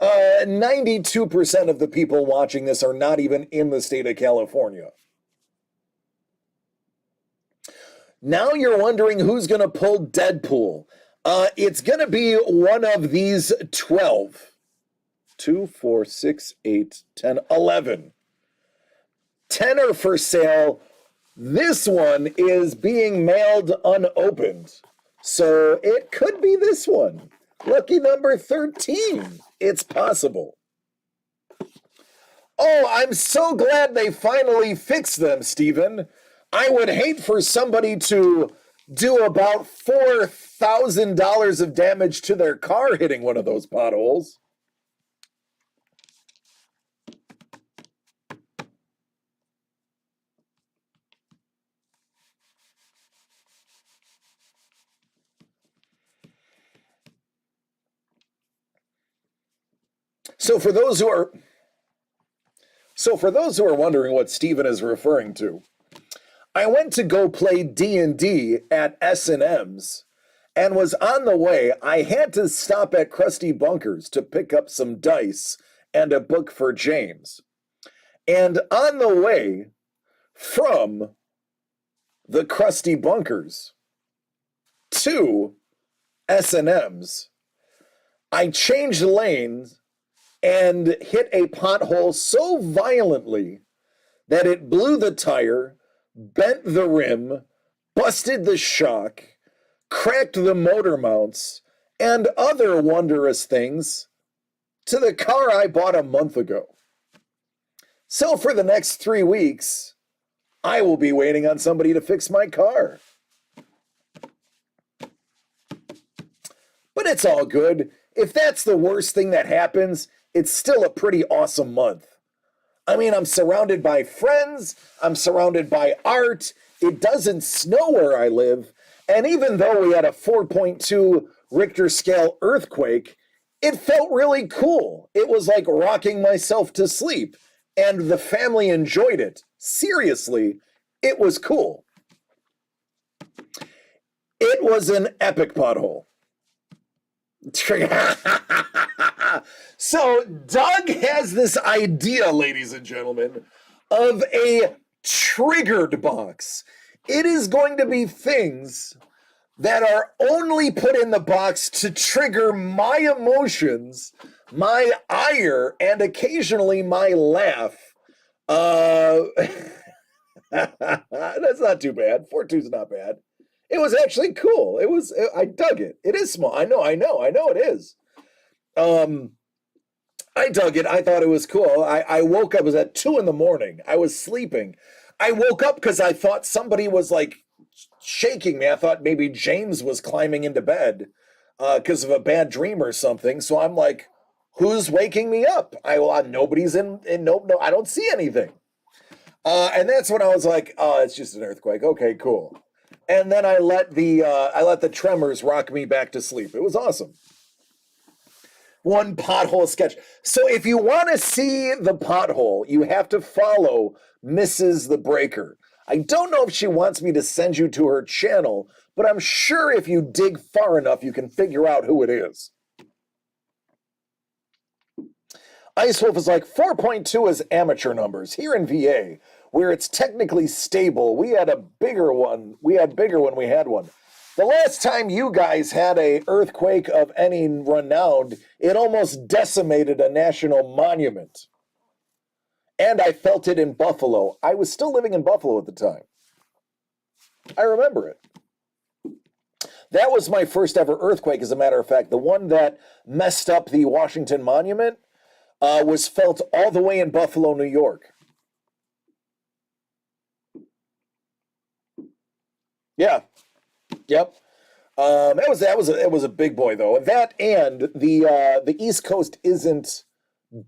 A: 92% of the people watching this are not even in the state of California. Now you're wondering who's going to pull Deadpool. It's going to be one of these 12. 2, 4, 6, 8, 10, 11. 10 are for sale. This one is being mailed unopened. So it could be this one. Lucky number 13. It's possible. Oh, I'm so glad they finally fixed them, Stephen. I would hate for somebody to do about $4,000 of damage to their car hitting one of those potholes. So for those who are wondering what Stephen is referring to, I went to go play D&D at S&M's and was on the way. I had to stop at Krusty Bunkers to pick up some dice and a book for James. And on the way from the Krusty Bunkers to S&M's, I changed lanes and hit a pothole so violently that it blew the tire, bent the rim, busted the shock, cracked the motor mounts, and other wondrous things to the car I bought a month ago. So for the next 3 weeks, I will be waiting on somebody to fix my car. But it's all good. If that's the worst thing that happens, it's still a pretty awesome month. I mean, I'm surrounded by friends, I'm surrounded by art, it doesn't snow where I live, and even though we had a 4.2 Richter scale earthquake, it felt really cool. It was like rocking myself to sleep, and the family enjoyed it. Seriously, it was cool. It was an epic pothole. So Doug has this idea, ladies and gentlemen, of a triggered box. It is going to be things that are only put in the box to trigger my emotions, my ire, and occasionally my laugh. That's not too bad. 4.2's not bad. It was actually cool. I dug it. It is small. I know it is. I dug it. I thought it was cool. I woke up, it was at 2 a.m. I was sleeping. I woke up because I thought somebody was like shaking me. I thought maybe James was climbing into bed because of a bad dream or something. So I'm like, who's waking me up? Nobody's in no, I don't see anything. And that's when I was like, oh, it's just an earthquake. Okay, cool. And then I let the tremors rock me back to sleep. It was awesome. One pothole sketch. So if you want to see the pothole, you have to follow Mrs. the Breaker. I don't know if she wants me to send you to her channel, but I'm sure if you dig far enough, you can figure out who it is. Ice Wolf is like 4.2 is amateur numbers. Here in VA, where it's technically stable, we had a bigger one. We had bigger when we had one. The last time you guys had a earthquake of any renown, it almost decimated a national monument. And I felt it in Buffalo. I was still living in Buffalo at the time. I remember it. That was my first ever earthquake, as a matter of fact. The one that messed up the Washington Monument was felt all the way in Buffalo, New York. Yeah. Yep. It was a big boy though. That and the East Coast isn't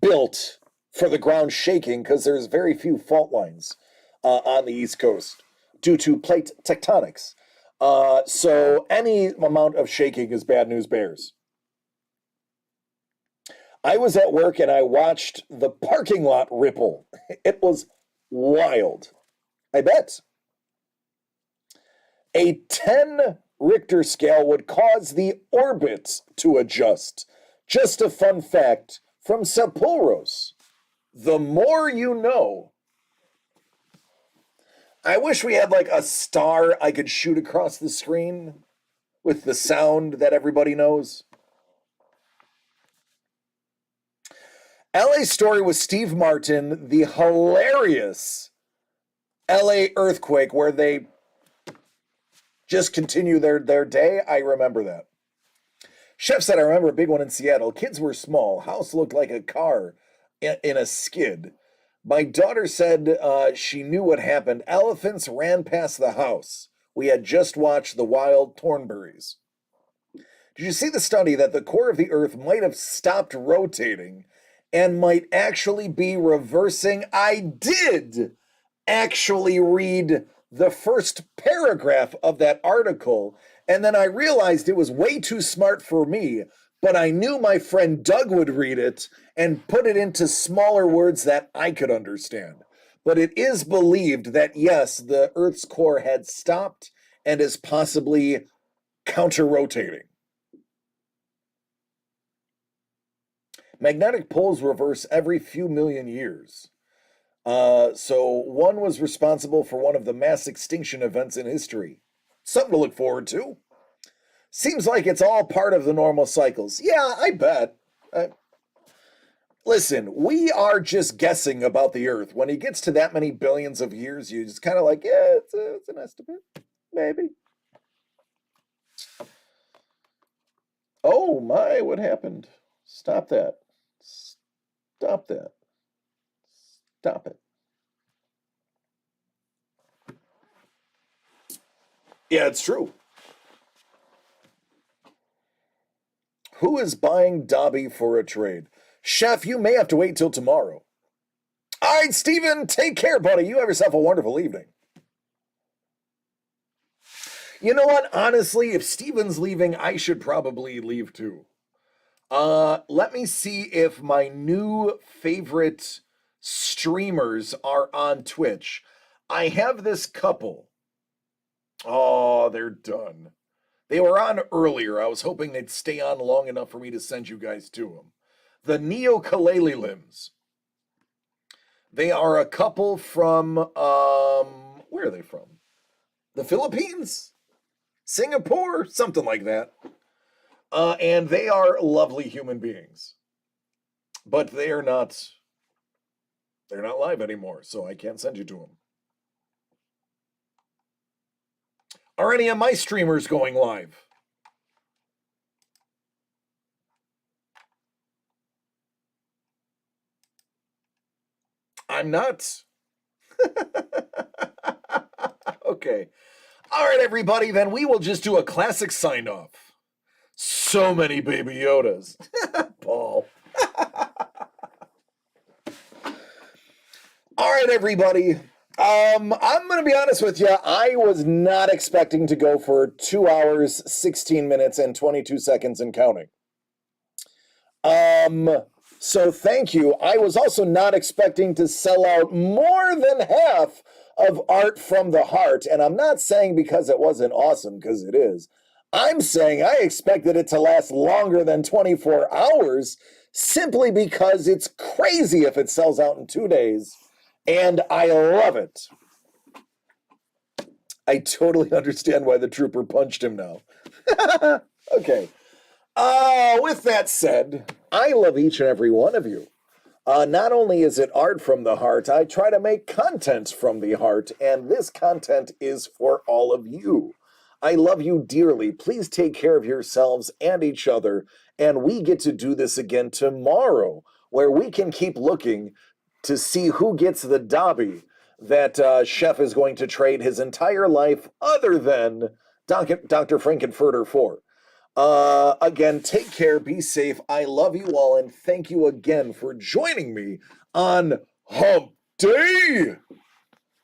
A: built for the ground shaking because there's very few fault lines on the East Coast due to plate tectonics. So any amount of shaking is bad news bears. I was at work and I watched the parking lot ripple. It was wild. I bet. A 10 Richter scale would cause the orbit to adjust. Just a fun fact from Sepulros. The more you know. I wish we had like a star I could shoot across the screen with the sound that everybody knows. LA Story with Steve Martin, the hilarious LA earthquake where they just continue their day. I remember that. Chef said, I remember a big one in Seattle. Kids were small. House looked like a car in a skid. My daughter said she knew what happened. Elephants ran past the house. We had just watched The Wild Thornberrys. Did you see the study that the core of the Earth might have stopped rotating and might actually be reversing? I did actually read the first paragraph of that article, and then I realized it was way too smart for me, but I knew my friend Doug would read it and put it into smaller words that I could understand. But it is believed that, yes, the Earth's core had stopped and is possibly counter-rotating. Magnetic poles reverse every few million years. So one was responsible for one of the mass extinction events in history. Something to look forward to. Seems like it's all part of the normal cycles. Yeah, I bet. Listen, we are just guessing about the Earth. When it gets to that many billions of years, you just kind of like, yeah, it's an estimate. Maybe. Oh my, what happened? Stop that. Stop that. Stop it. Yeah, it's true. Who is buying Dobby for a trade? Chef, you may have to wait till tomorrow. All right, Steven, take care, buddy. You have yourself a wonderful evening. You know what? Honestly, if Steven's leaving, I should probably leave too. Let me see if my new favorite streamers are on Twitch. I have this couple. Oh, they're done. They were on earlier. I was hoping they'd stay on long enough for me to send you guys to them. The Neo-Kalele Limbs. They are a couple from, where are they from? The Philippines? Singapore? Something like that. And they are lovely human beings. But they're not live anymore, so I can't send you to them. Are any of my streamers going live? I'm not. Okay. All right, everybody, then we will just do a classic sign-off. So many Baby Yodas. Paul. All right, everybody. I'm going to be honest with you. I was not expecting to go for 2 hours, 16 minutes, and 22 seconds and counting. So thank you. I was also not expecting to sell out more than half of Art from the Heart. And I'm not saying because it wasn't awesome, because it is. I'm saying I expected it to last longer than 24 hours simply because it's crazy if it sells out in 2 days. And I love it. I totally understand why the trooper punched him now. Okay. With that said, I love each and every one of you. Not only is it art from the heart, I try to make content from the heart, and this content is for all of you. I love you dearly. Please take care of yourselves and each other, and we get to do this again tomorrow, where we can keep looking to see who gets the Dobby that Chef is going to trade his entire life other than Dr. Frankenfurter for. Again, take care, be safe. I love you all, and thank you again for joining me on Hump Day.